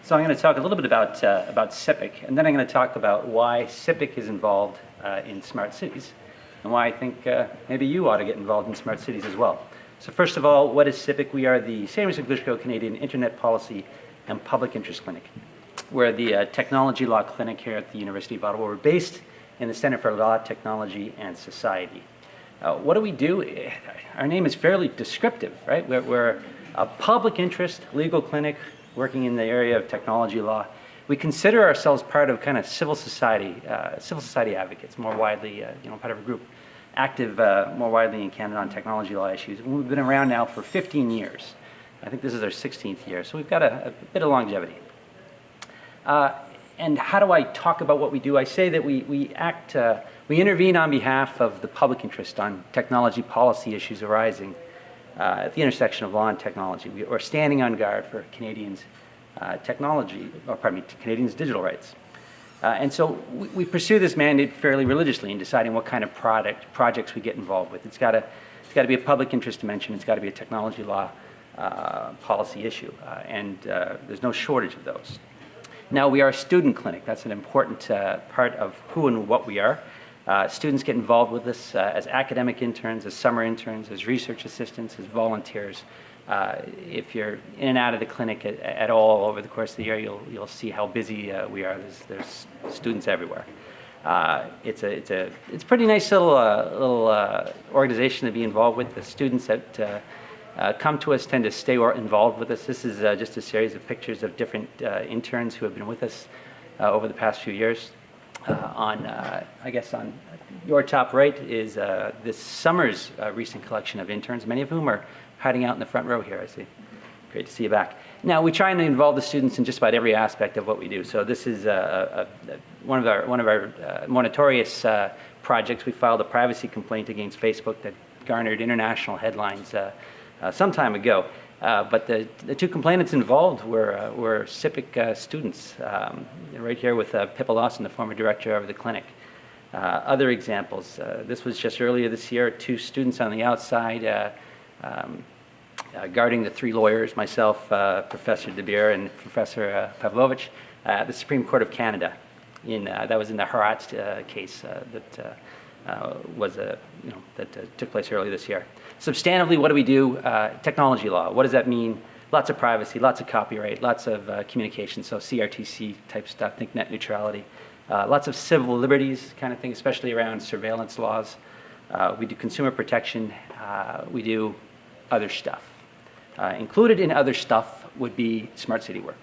F: So I'm going to talk a little bit about CIPIC, and then I'm going to talk about why CIPIC is involved in smart cities, and why I think maybe you ought to get involved in smart cities as well. So first of all, what is CIPIC? We are the St. Louis Canadian Internet Policy and Public Interest Clinic. We're the technology law clinic here at the University of Ottawa. We're based in the Center for Law, Technology, and Society. What do we do? Our name is fairly descriptive, right? We're a public interest legal clinic working in the area of technology law. We consider ourselves part of kind of civil society advocates, more widely, part of a group active more widely in Canada on technology law issues. We've been around now for 15 years. I think this is our 16th year, so we've got a bit of longevity. And how do I talk about what we do? I say that we intervene on behalf of the public interest on technology policy issues arising at the intersection of law and technology. We're standing on guard for Canadians' Canadians' digital rights. And so we pursue this mandate fairly religiously in deciding what kind of projects we get involved with. It's got to be a public interest dimension. It's got to be a technology law policy issue, and there's no shortage of those. Now, we are a student clinic. That's an important part of who and what we are. Students get involved with us as academic interns, as summer interns, as research assistants, as volunteers. If you're in and out of the clinic at all over the course of the year, you'll see how busy we are. There's students everywhere. It's a pretty nice little organization to be involved with. The students that come to us tend to stay involved with us. This is just a series of pictures of different interns who have been with us over the past few years. I guess on your top right is this summer's recent collection of interns, many of whom are hiding out in the front row here, I see. Great to see you back. Now, we try and involve the students in just about every aspect of what we do. So this is one of our more notorious projects. We filed a privacy complaint against Facebook that garnered international headlines some time ago. But the two complainants involved were CIPIC students, right here with Pippa Lawson, the former director of the clinic. Other examples, this was just earlier this year, two students on the outside guarding the three lawyers, myself, Professor DeBeer, and Professor Pavlovich, at the Supreme Court of Canada. That was in the Harat case that took place earlier this year. Substantively, what do we do? Technology law. What does that mean? Lots of privacy, lots of copyright, lots of communication, so CRTC type stuff, think net neutrality. Lots of civil liberties kind of thing, especially around surveillance laws. We do consumer protection. We do other stuff. Included in other stuff would be smart city work.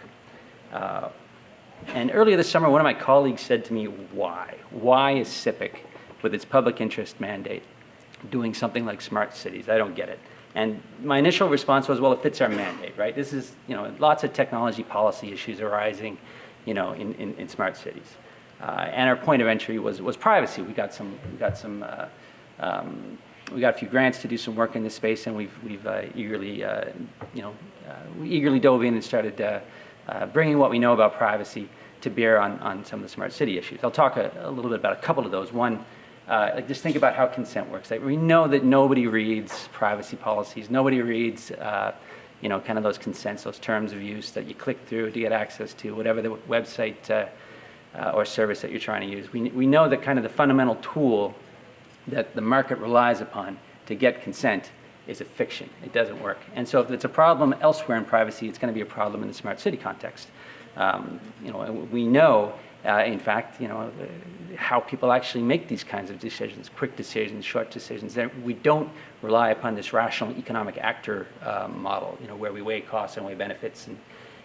F: And earlier this summer, one of my colleagues said to me, why? Why is CIPIC, with its public interest mandate, doing something like smart cities? I don't get it. And my initial response was, well, it fits our mandate, right? This is, lots of technology policy issues arising, in smart cities. And our point of entry was privacy. We got a few grants to do some work in this space, and we eagerly dove in and started bringing what we know about privacy to bear on some of the smart city issues. I'll talk a little bit about a couple of those. One, just think about how consent works. Like, we know that nobody reads privacy policies. Nobody reads, kind of those consents, those terms of use that you click through to get access to whatever the website or service that you're trying to use. We know that kind of the fundamental tool that the market relies upon to get consent is a fiction. It doesn't work. And so if it's a problem elsewhere in privacy, it's going to be a problem in the smart city context. We know, in fact, how people actually make these kinds of decisions, quick decisions, short decisions. We don't rely upon this rational economic actor model, where we weigh costs and weigh benefits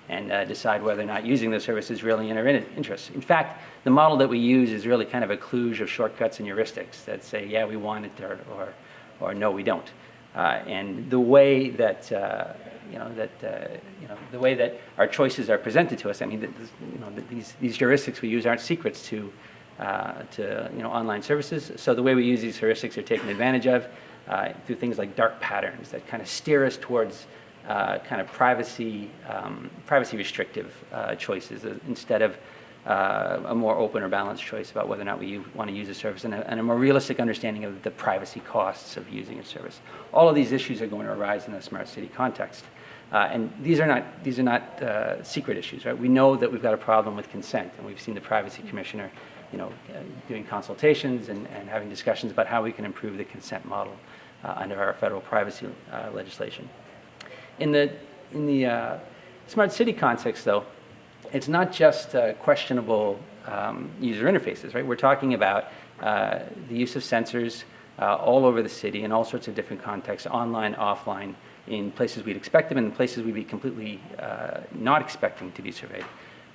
F: and decide whether or not using the service is really in our interest. In fact, the model that we use is really kind of a kludge of shortcuts and heuristics that say, yeah, we want it, or no, we don't. And the way that the way that our choices are presented to us, I mean, these heuristics we use aren't secrets to online services. So the way we use these heuristics are taken advantage of through things like dark patterns that kind of steer us towards kind of privacy restrictive choices instead of a more open or balanced choice about whether or not we want to use a service, and a more realistic understanding of the privacy costs of using a service. All of these issues are going to arise in a smart city context, and these are not secret issues, right? We know that we've got a problem with consent, and we've seen the privacy commissioner, doing consultations and having discussions about how we can improve the consent model under our federal privacy legislation. In the smart city context, though, it's not just questionable user interfaces, right? We're talking about the use of sensors all over the city in all sorts of different contexts, online, offline, in places we'd expect them and in places we'd be completely not expecting to be surveyed.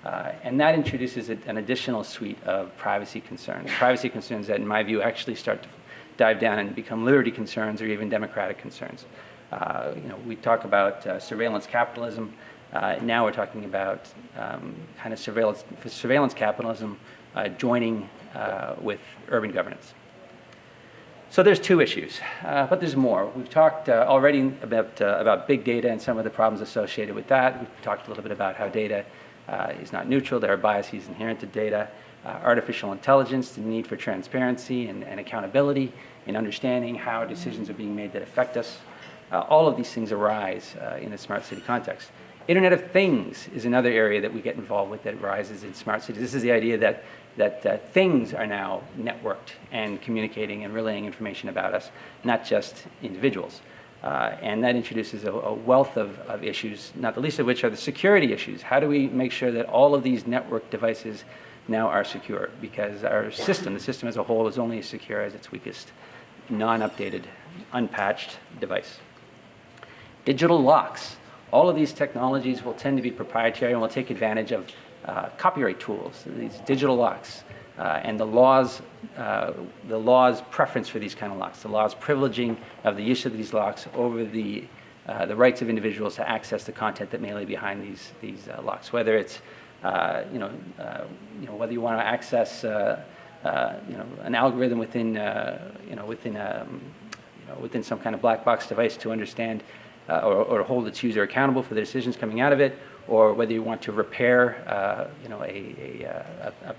F: And that introduces an additional suite of privacy concerns that, in my view, actually start to dive down and become liberty concerns or even democratic concerns. We talk about surveillance capitalism. Now we're talking about kind of surveillance capitalism joining with urban governance. So there's two issues, but there's more. We've talked already about big data and some of the problems associated with that. We've talked a little bit about how data is not neutral. There are biases inherent to data. Artificial intelligence, the need for transparency and accountability in understanding how decisions are being made that affect us. All of these things arise in a smart city context. Internet of Things is another area that we get involved with that arises in smart cities. This is the idea that things are now networked and communicating and relaying information about us, not just individuals. And that introduces a wealth of issues, not the least of which are the security issues. How do we make sure that all of these network devices now are secure? Because the system as a whole, is only as secure as its weakest, non-updated, unpatched device. Digital locks. All of these technologies will tend to be proprietary and will take advantage of copyright tools, these digital locks, and the law's preference for these kind of locks, the law's privileging of the use of these locks over the rights of individuals to access the content that may lay behind these locks. Whether it's whether you want to access an algorithm within some kind of black box device to understand or hold its user accountable for the decisions coming out of it, or whether you want to repair a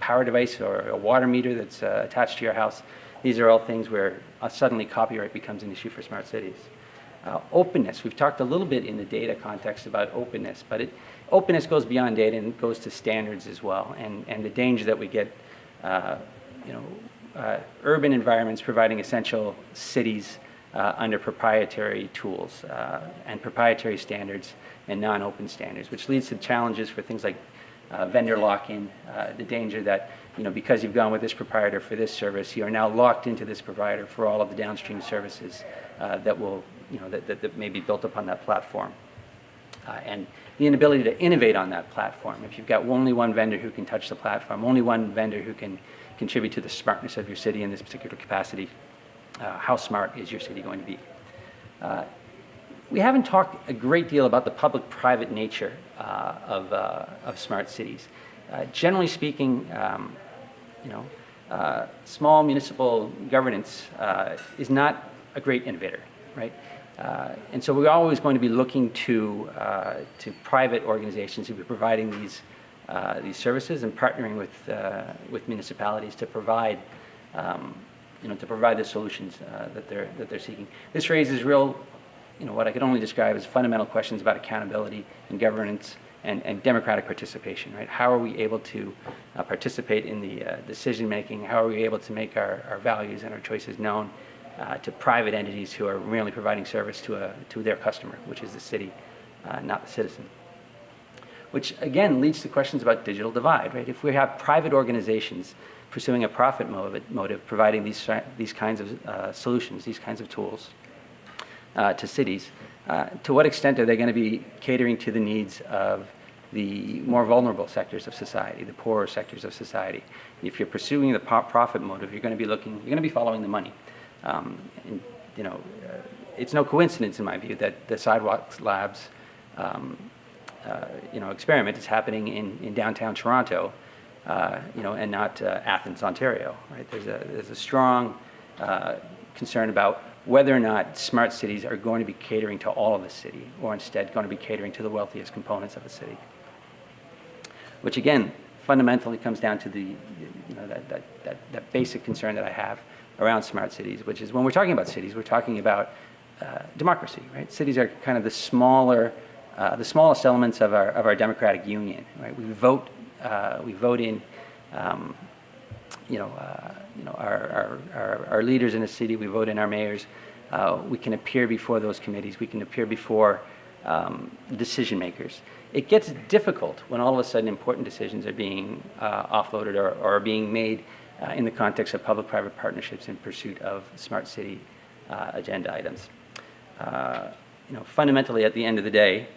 F: power device or a water meter that's attached to your house. These are all things where suddenly copyright becomes an issue for smart cities. Openness. We've talked a little bit in the data context about openness, but openness goes beyond data and goes to standards as well, and the danger that we get urban environments providing essential cities under proprietary tools and proprietary standards and non-open standards, which leads to challenges for things like vendor lock-in, the danger that because you've gone with this proprietor for this service, you are now locked into this provider for all of the downstream services that will that may be built upon that platform. And the inability to innovate on that platform. If you've got only one vendor who can touch the platform, only one vendor who can contribute to the smartness of your city in this particular capacity, how smart is your city going to be? We haven't talked a great deal about the public-private nature of smart cities. Generally speaking, small municipal governance is not a great innovator, right? And so we're always going to be looking to private organizations who be providing these services and partnering with municipalities to provide the solutions that they're seeking. This raises real, what I could only describe as fundamental questions about accountability and governance and democratic participation, right? How are we able to participate in the decision making? How are we able to make our values and our choices known to private entities who are merely providing service to their customer, which is the city, not the citizen? Which again leads to questions about digital divide, right? If we have private organizations pursuing a profit motive, providing these kinds of solutions, these kinds of tools to cities, to what extent are they going to be catering to the needs of the more vulnerable sectors of society, the poorer sectors of society? If you're pursuing the profit motive, you're going to be following the money. It's no coincidence, in my view, that the Sidewalks Labs, experiment is happening in downtown Toronto, and not Athens, Ontario. Right? There's a strong concern about whether or not smart cities are going to be catering to all of the city, or instead going to be catering to the wealthiest components of the city. Which again, fundamentally comes down to that basic concern that I have around smart cities, which is when we're talking about cities, we're talking about democracy, right? Cities are kind of the smallest elements of our democratic union, right? We vote in, our leaders in the city. We vote in our mayors. We can appear before those committees. We can appear before decision makers. It gets difficult when all of a sudden important decisions are being offloaded or are being made in the context of public-private partnerships in pursuit of smart city agenda items. Fundamentally, at the end of the day,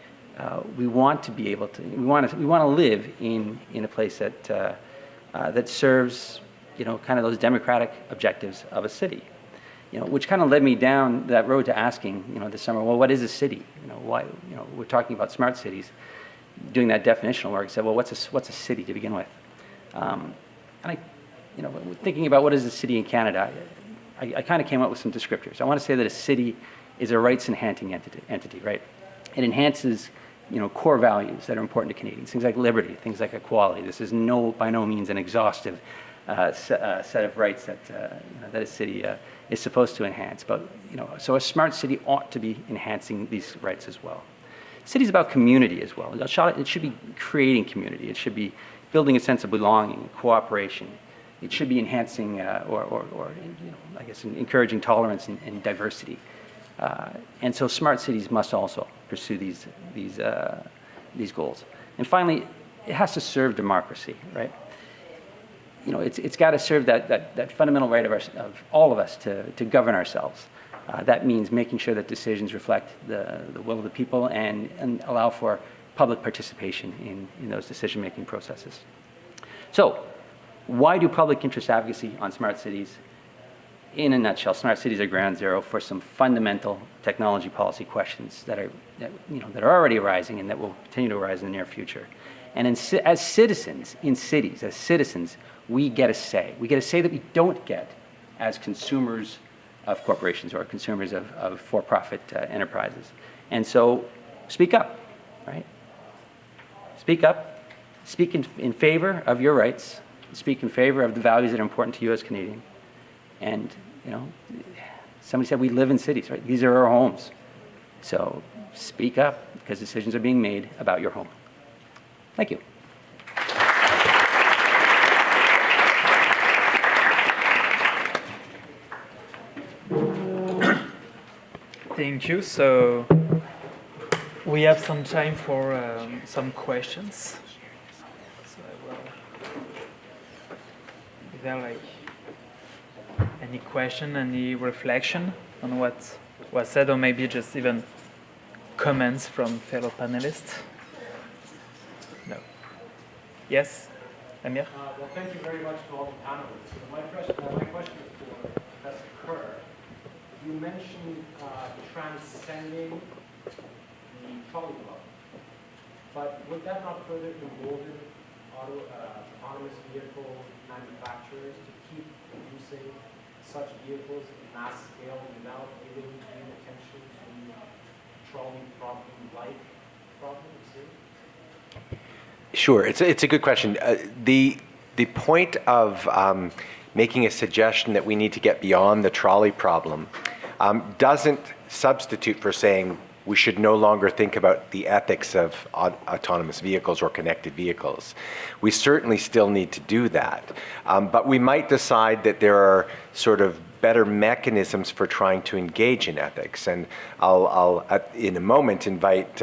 F: we want to be able to. We want to live in a place that serves, kind of those democratic objectives of a city. Which kind of led me down that road to asking, this summer, well, what is a city? Why? We're talking about smart cities. Doing that definitional work, I said, well, what's a city to begin with? And I, thinking about what is a city in Canada, I kind of came up with some descriptors. I want to say that a city is a rights-enhancing entity, right? It enhances, core values that are important to Canadians, things like liberty, things like equality. This is by no means an exhaustive set of rights that a city is supposed to enhance. But, so a smart city ought to be enhancing these rights as well. City's about community as well. It should be creating community. It should be building a sense of belonging, cooperation. It should be enhancing encouraging tolerance and diversity. And so smart cities must also pursue these goals. And finally, it has to serve democracy, right? It's got to serve that fundamental right of all of us to govern ourselves. That means making sure that decisions reflect the will of the people and allow for public participation in those decision-making processes. So, why do public interest advocacy on smart cities? In a nutshell, smart cities are ground zero for some fundamental technology policy questions that are already arising and that will continue to arise in the near future. And as citizens in cities, we get a say. We get a say that we don't get as consumers of corporations or consumers of for-profit enterprises. And so speak up, right? Speak up, speak in favor of your rights, speak in favor of the values that are important to you as Canadian. And, somebody said we live in cities, right? These are our homes. So speak up because decisions are being made about your home. Thank you.
A: Thank you. So we have some time for some questions. So is there any question, any reflection on what was said, or maybe just even comments from fellow panelists? No. Yes, Amir?
G: Well, thank you very much to all the panelists. So my question is for Professor Kerr. You mentioned transcending the trolley club, but would that not further embolden autonomous vehicle manufacturers to keep producing such vehicles at mass scale without giving any attention to trolley problem-like problems?
B: Sure, it's a good question. The point of making a suggestion that we need to get beyond the trolley problem doesn't substitute for saying we should no longer think about the ethics of autonomous vehicles or connected vehicles. We certainly still need to do that, but we might decide that there are sort of better mechanisms for trying to engage in ethics. And I'll in a moment invite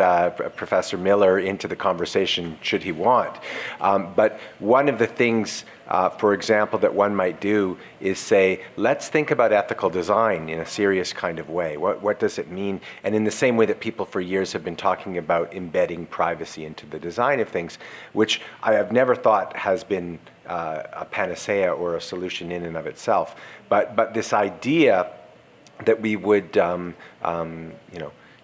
B: Professor Miller into the conversation should he want. But one of the things, for example, that one might do is say, let's think about ethical design in a serious kind of way. What does it mean? And in the same way that people for years have been talking about embedding privacy into the design of things, which I have never thought has been a panacea or a solution in and of itself. But this idea that we would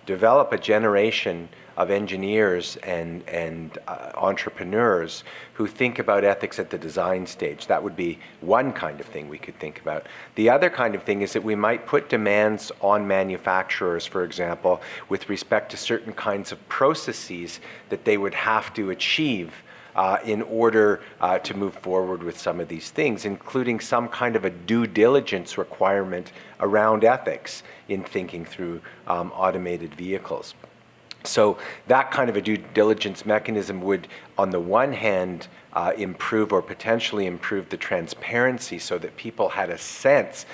B: develop a generation of engineers and entrepreneurs who think about ethics at the design stage. That would be one kind of thing we could think about. The other kind of thing is that we might put demands on manufacturers, for example, with respect to certain kinds of processes that they would have to achieve in order to move forward with some of these things, including some kind of a due diligence requirement around ethics in thinking through automated vehicles. So that kind of a due diligence mechanism would, on the one hand, improve or potentially improve the transparency so that people had a sense,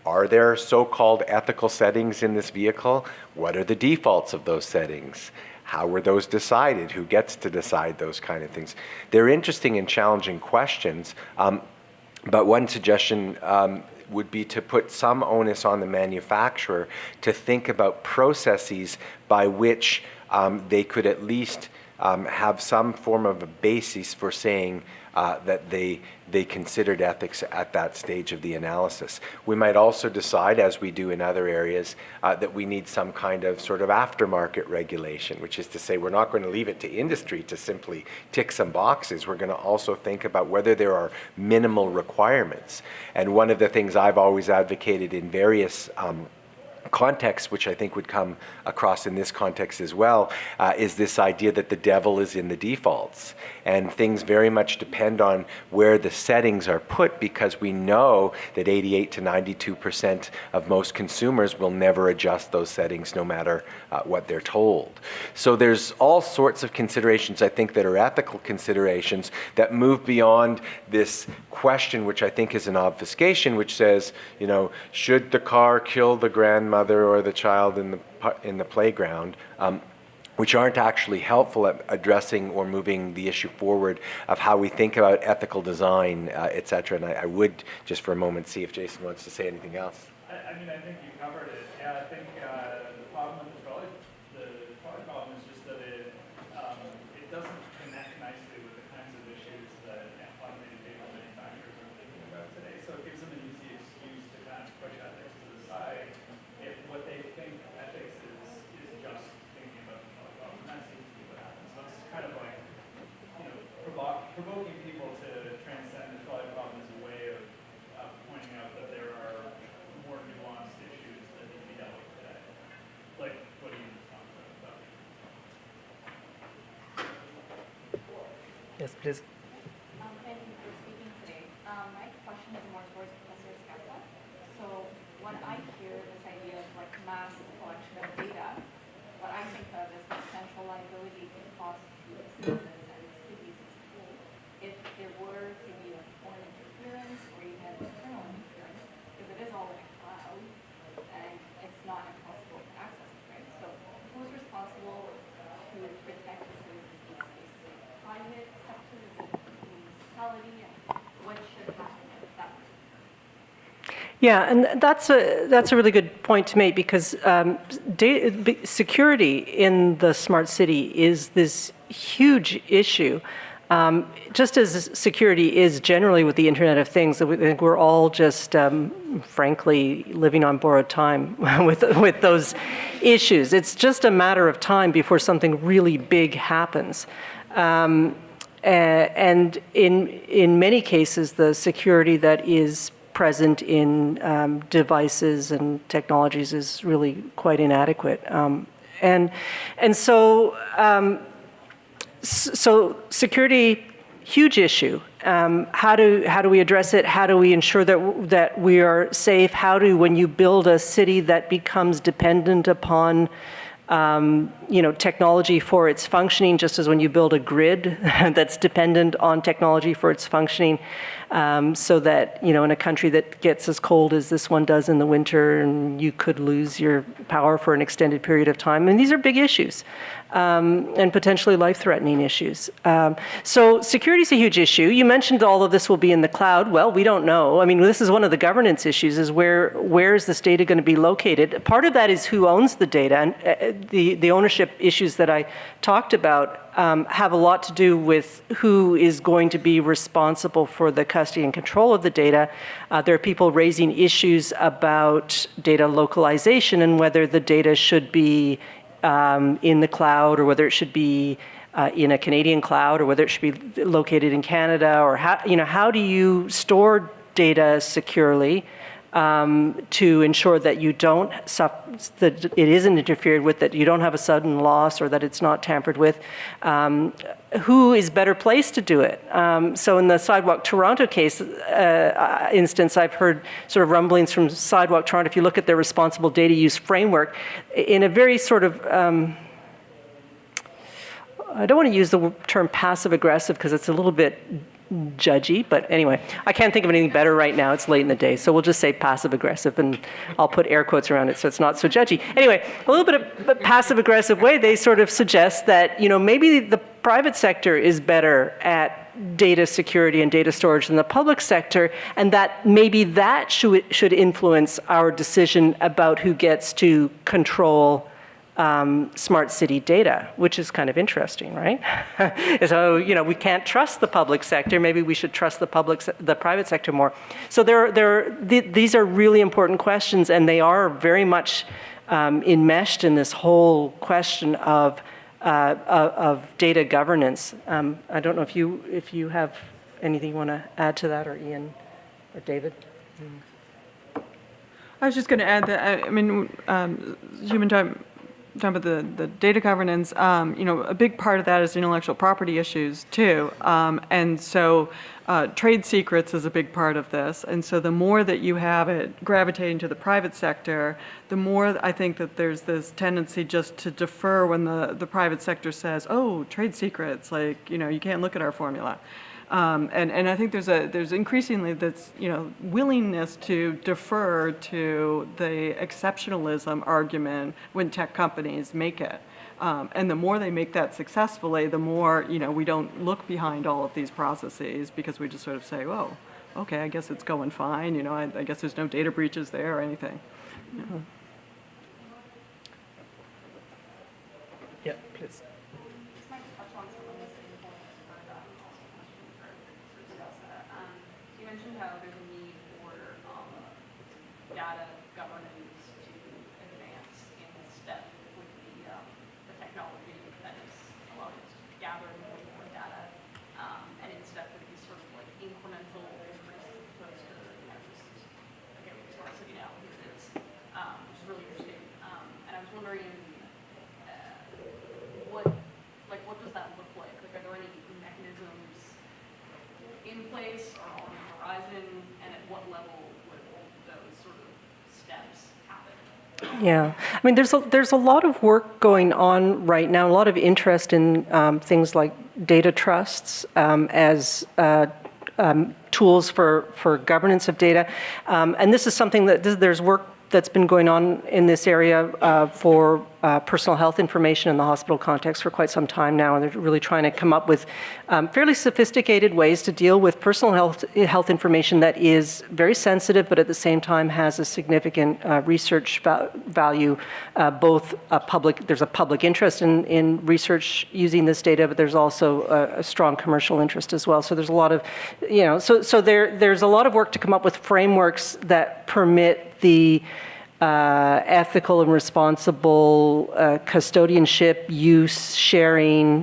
B: are there so-called ethical settings in this vehicle? What are the defaults of those settings? How were those decided? Who gets to decide those kind of things? They're interesting and challenging questions, but one suggestion would be to put some onus on the manufacturer to think about processes by which they could at least have some form of a basis for saying that they considered ethics at that stage of the analysis. We might also decide, as we do in other areas, that we need some kind of sort of aftermarket regulation, which is to say we're not going to leave it to industry to simply tick some boxes. We're going to also think about whether there are minimal requirements. And one of the things I've always advocated in various context, which I think would come across in this context as well, is this idea that the devil is in the defaults. And things very much depend on where the settings are put, because we know that 88 to 92% of most consumers will never adjust those settings no matter what they're told. So there's all sorts of considerations, I think, that are ethical considerations that move beyond this question, which I think is an obfuscation, which says, should the car kill the grandmother or the child in the playground, which aren't actually helpful at addressing or moving the issue forward of how we think about ethical design, et cetera. And I would just for a moment see if Jason wants to say anything else.
H: I think you covered it. Yeah, I think the problem with the trolley problem is just that it doesn't connect nicely with the kinds of issues that automated vehicle manufacturers are thinking about today. So it gives them an easy excuse to kind of push ethics to the side if what they think ethics is just thinking about the trolley problem. And that seems to be what happens. So it's kind of like, provoking people to transcend the trolley problem is a way of pointing out that there are more nuanced issues that need to be dealt with today. Like what you just talked about.
A: Yes, please.
I: Thank you for speaking today. My question is more towards Professor Scassa. So when I hear this idea of like mass collection of data, what I think of is the potential liability to cost to the citizens and cities as a whole if there were to be a foreign interference or even external interference, because it is all in a cloud and it's not impossible to access it, right? So who's responsible to protect the citizens' these spaces? Is it private sector? Is it the municipality? And what should happen if that were to occur?
E: Yeah, and that's a really good point to make, because security in the smart city is this huge issue. Just as security is generally with the Internet of Things, I think we're all just, frankly, living on borrowed time with those issues. It's just a matter of time before something really big happens. And in many cases, the security that is present in devices and technologies is really quite inadequate. So security, huge issue. How do we address it? How do we ensure that we are safe? When you build a city that becomes dependent upon technology for its functioning, just as when you build a grid that's dependent on technology for its functioning, so that, in a country that gets as cold as this one does in the winter, and you could lose your power for an extended period of time. And these are big issues, and potentially life-threatening issues. So security is a huge issue. You mentioned all of this will be in the cloud. Well, we don't know. I mean, this is one of the governance issues, is where is this data going to be located? Part of that is who owns the data, and the ownership issues that I talked about have a lot to do with who is going to be responsible for the custody and control of the data. There are people raising issues about data localization and whether the data should be in the cloud, or whether it should be in a Canadian cloud, or whether it should be located in Canada, or how do you store data securely to ensure that you don't that it isn't interfered with, that you don't have a sudden loss, or that it's not tampered with. Who is better placed to do it? So in the Sidewalk Toronto case instance, I've heard sort of rumblings from Sidewalk Toronto. If you look at their responsible data use framework, in a very sort of I don't want to use the term passive aggressive because it's a little bit judgy, but anyway, I can't think of anything better right now. It's late in the day, so we'll just say passive aggressive, and I'll put air quotes around it so it's not so judgy. Anyway, a little bit of passive aggressive way, they sort of suggest that, maybe the private sector is better at data security and data storage than the public sector, and that maybe that should influence our decision about who gets to control smart city data, which is kind of interesting, right? So, we can't trust the public sector. Maybe we should trust the private sector more. So these are really important questions, and they are very much enmeshed in this whole question of data governance. I don't know if you have anything you want to add to that, or Ian, or David.
D: I was just going to add that, human time. Talking about the data governance, a big part of that is intellectual property issues too, and so trade secrets is a big part of this. And so the more that you have it gravitating to the private sector, the more I think that there's this tendency just to defer when the private sector says, "Oh, trade secrets, you can't look at our formula." And I think there's increasingly this willingness to defer to the exceptionalism argument when tech companies make it, and the more they make that successfully, the more we don't look behind all of these processes, because we just sort of say, "Oh, okay, I guess it's going fine. I guess there's no data breaches there or anything."
E: Mm-hmm.
A: Yeah, please.
I: You mentioned how there's a need for data governance to advance in step with the technology that is allowing us to gather more and more data, and in step with these sort of incremental increases, as opposed to just, okay, we smart city now, here it is, which is really interesting. And I was wondering, what does that look like? Are there any mechanisms in place or on the horizon, and at what level would those sort of steps happen?
E: Yeah, there's a lot of work going on right now, a lot of interest in things like data trusts as tools for governance of data, and this is something that there's work that's been going on in this area for personal health information in the hospital context for quite some time now, and they're really trying to come up with fairly sophisticated ways to deal with personal health information that is very sensitive, but at the same time has a significant research value. There's a public interest in research using this data, but there's also a strong commercial interest as well. So there's a lot of, there's a lot of work to come up with frameworks that permit the ethical and responsible custodianship, use, sharing,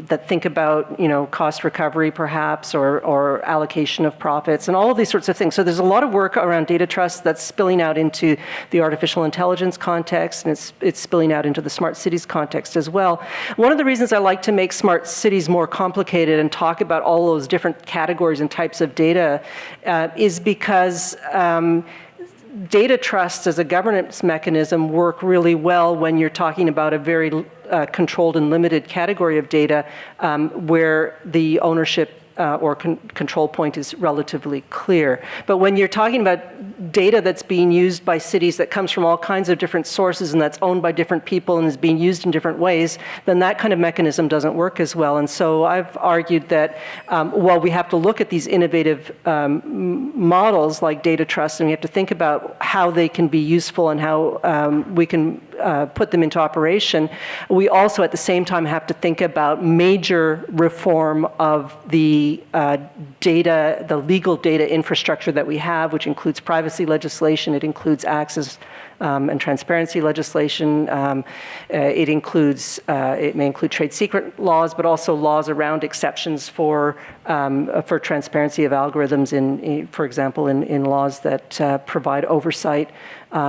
E: that think about, cost recovery perhaps, or allocation of profits, and all of these sorts of things. So there's a lot of work around data trust that's spilling out into the artificial intelligence context, and it's spilling out into the smart cities context as well. One of the reasons I like to make smart cities more complicated and talk about all those different categories and types of data is because data trusts as a governance mechanism work really well when you're talking about a very controlled and limited category of data where the ownership or control point is relatively clear. But when you're talking about data that's being used by cities that comes from all kinds of different sources and that's owned by different people and is being used in different ways, then that kind of mechanism doesn't work as well. And so I've argued that while we have to look at these innovative models like data trust, and we have to think about how they can be useful and how we can put them into operation, we also at the same time have to think about major reform of the legal data infrastructure that we have, which includes privacy legislation, it includes access and transparency legislation, it may include trade secret laws, but also laws around exceptions for transparency of algorithms, for example, in laws that provide oversight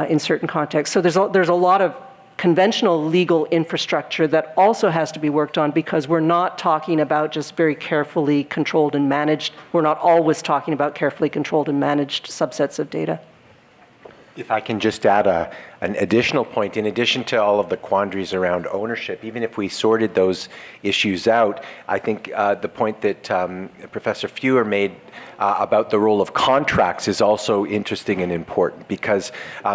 E: in certain contexts. So there's a lot of conventional legal infrastructure that also has to be worked on, because we're not talking about just very carefully controlled and managed. We're not always talking about carefully controlled and managed subsets of data.
B: If I can just add an additional point, in addition to all of the quandaries around ownership, even if we sorted those issues out, I think the point that Professor Fewer made about the role of contracts is also interesting and important, because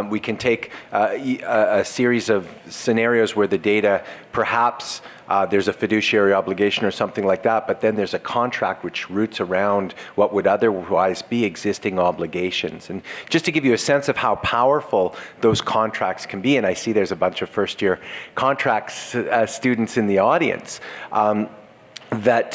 B: we can take a series of scenarios where the data, perhaps there's a fiduciary obligation or something like that, but then there's a contract which roots around what would otherwise be existing obligations. And just to give you a sense of how powerful those contracts can be, and I see there's a bunch of first-year contracts students in the audience, that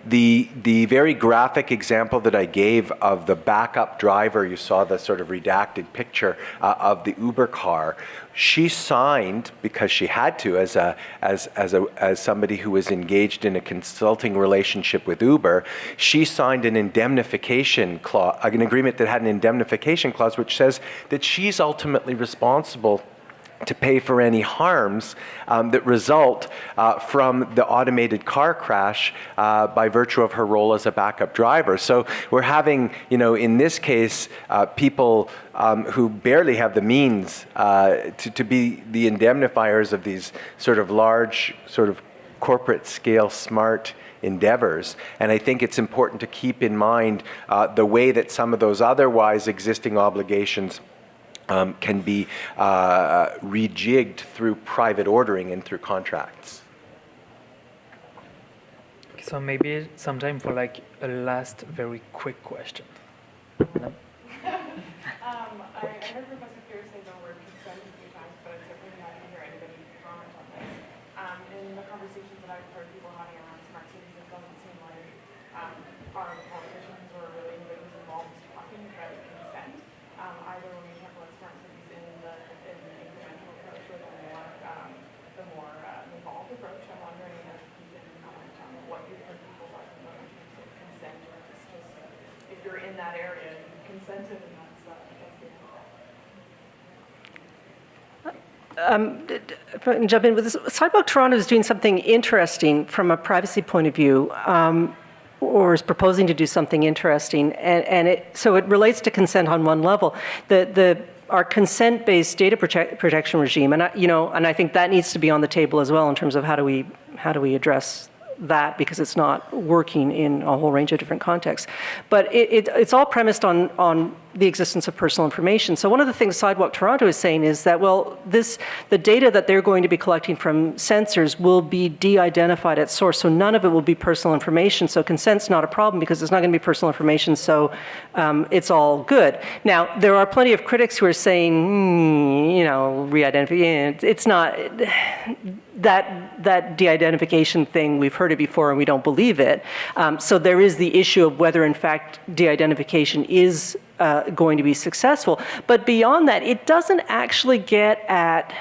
B: the very graphic example that I gave of the backup driver, you saw the sort of redacted picture of the Uber car. She signed, because she had to, as somebody who was engaged in a consulting relationship with Uber, she signed an indemnification clause, an agreement that had an indemnification clause, which says that she's ultimately responsible to pay for any harms that result from the automated car crash by virtue of her role as a backup driver. So we're having, in this case, people who barely have the means to be the indemnifiers of these sort of large, sort of corporate scale smart endeavors. And I think it's important to keep in mind the way that some of those otherwise existing obligations can be rejigged through private ordering and through contracts.
A: So maybe some time for like a last very quick question. No?
J: I heard Professor Kerr say the word consent a few times, but it's certainly not to hear anybody comment on this. In the conversations that I've heard people having around smart cities, it doesn't seem like our politicians or really anybody who's involved is talking about consent. Either when we talk about smart cities in the incremental approach or the more involved approach, I'm wondering if you can comment on what you've heard people talking about in terms of consent, or if it's just if you're in that area, you've consented and that's the
E: If I can jump in with this, Sidewalk Toronto is doing something interesting from a privacy point of view, or is proposing to do something interesting, and so it relates to consent on one level. Our consent-based data protection regime, and I think that needs to be on the table as well in terms of how do we address that, because it's not working in a whole range of different contexts. But it's all premised on the existence of personal information. So one of the things Sidewalk Toronto is saying is that, well, the data that they're going to be collecting from sensors will be de-identified at source, so none of it will be personal information. So consent's not a problem because it's not going to be personal information, so it's all good. Now, there are plenty of critics who are saying, you know, re-identification, it's not, that de-identification thing, we've heard it before and we don't believe it. So there is the issue of whether in fact de-identification is going to be successful. But beyond that, it doesn't actually get at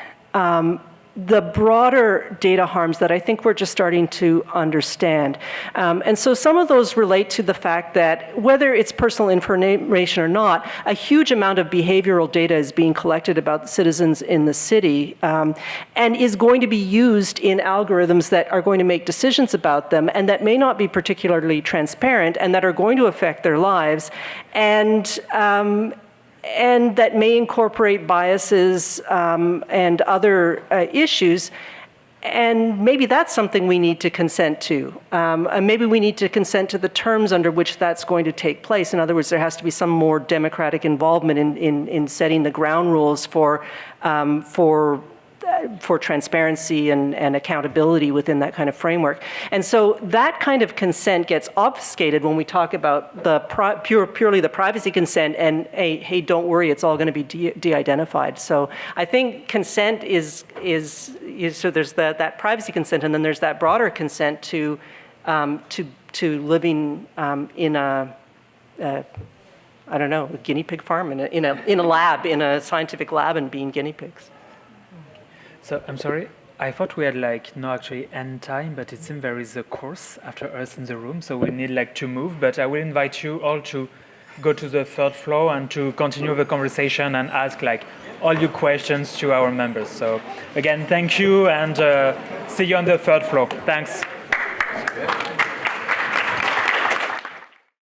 E: the broader data harms that I think we're just starting to understand. And so some of those relate to the fact that whether it's personal information or not, a huge amount of behavioral data is being collected about citizens in the city and is going to be used in algorithms that are going to make decisions about them and that may not be particularly transparent and that are going to affect their lives. And that may incorporate biases and other issues. And maybe that's something we need to consent to. And maybe we need to consent to the terms under which that's going to take place. In other words, there has to be some more democratic involvement in setting the ground rules for transparency and accountability within that kind of framework. And so that kind of consent gets obfuscated when we talk about the purely the privacy consent and hey, don't worry, it's all going to be de-identified. So I think consent is so there's that privacy consent, and then there's that broader consent to living in a I don't know, a guinea pig farm, in a lab, in a scientific lab, and being guinea pigs.
A: So I'm sorry, I thought we had like no actually end time, but it seems there is a course after us in the room, so we need like to move. But I will invite you all to go to the third floor and to continue the conversation and ask like all your questions to our members. So again, thank you and see you on the third floor. Thanks.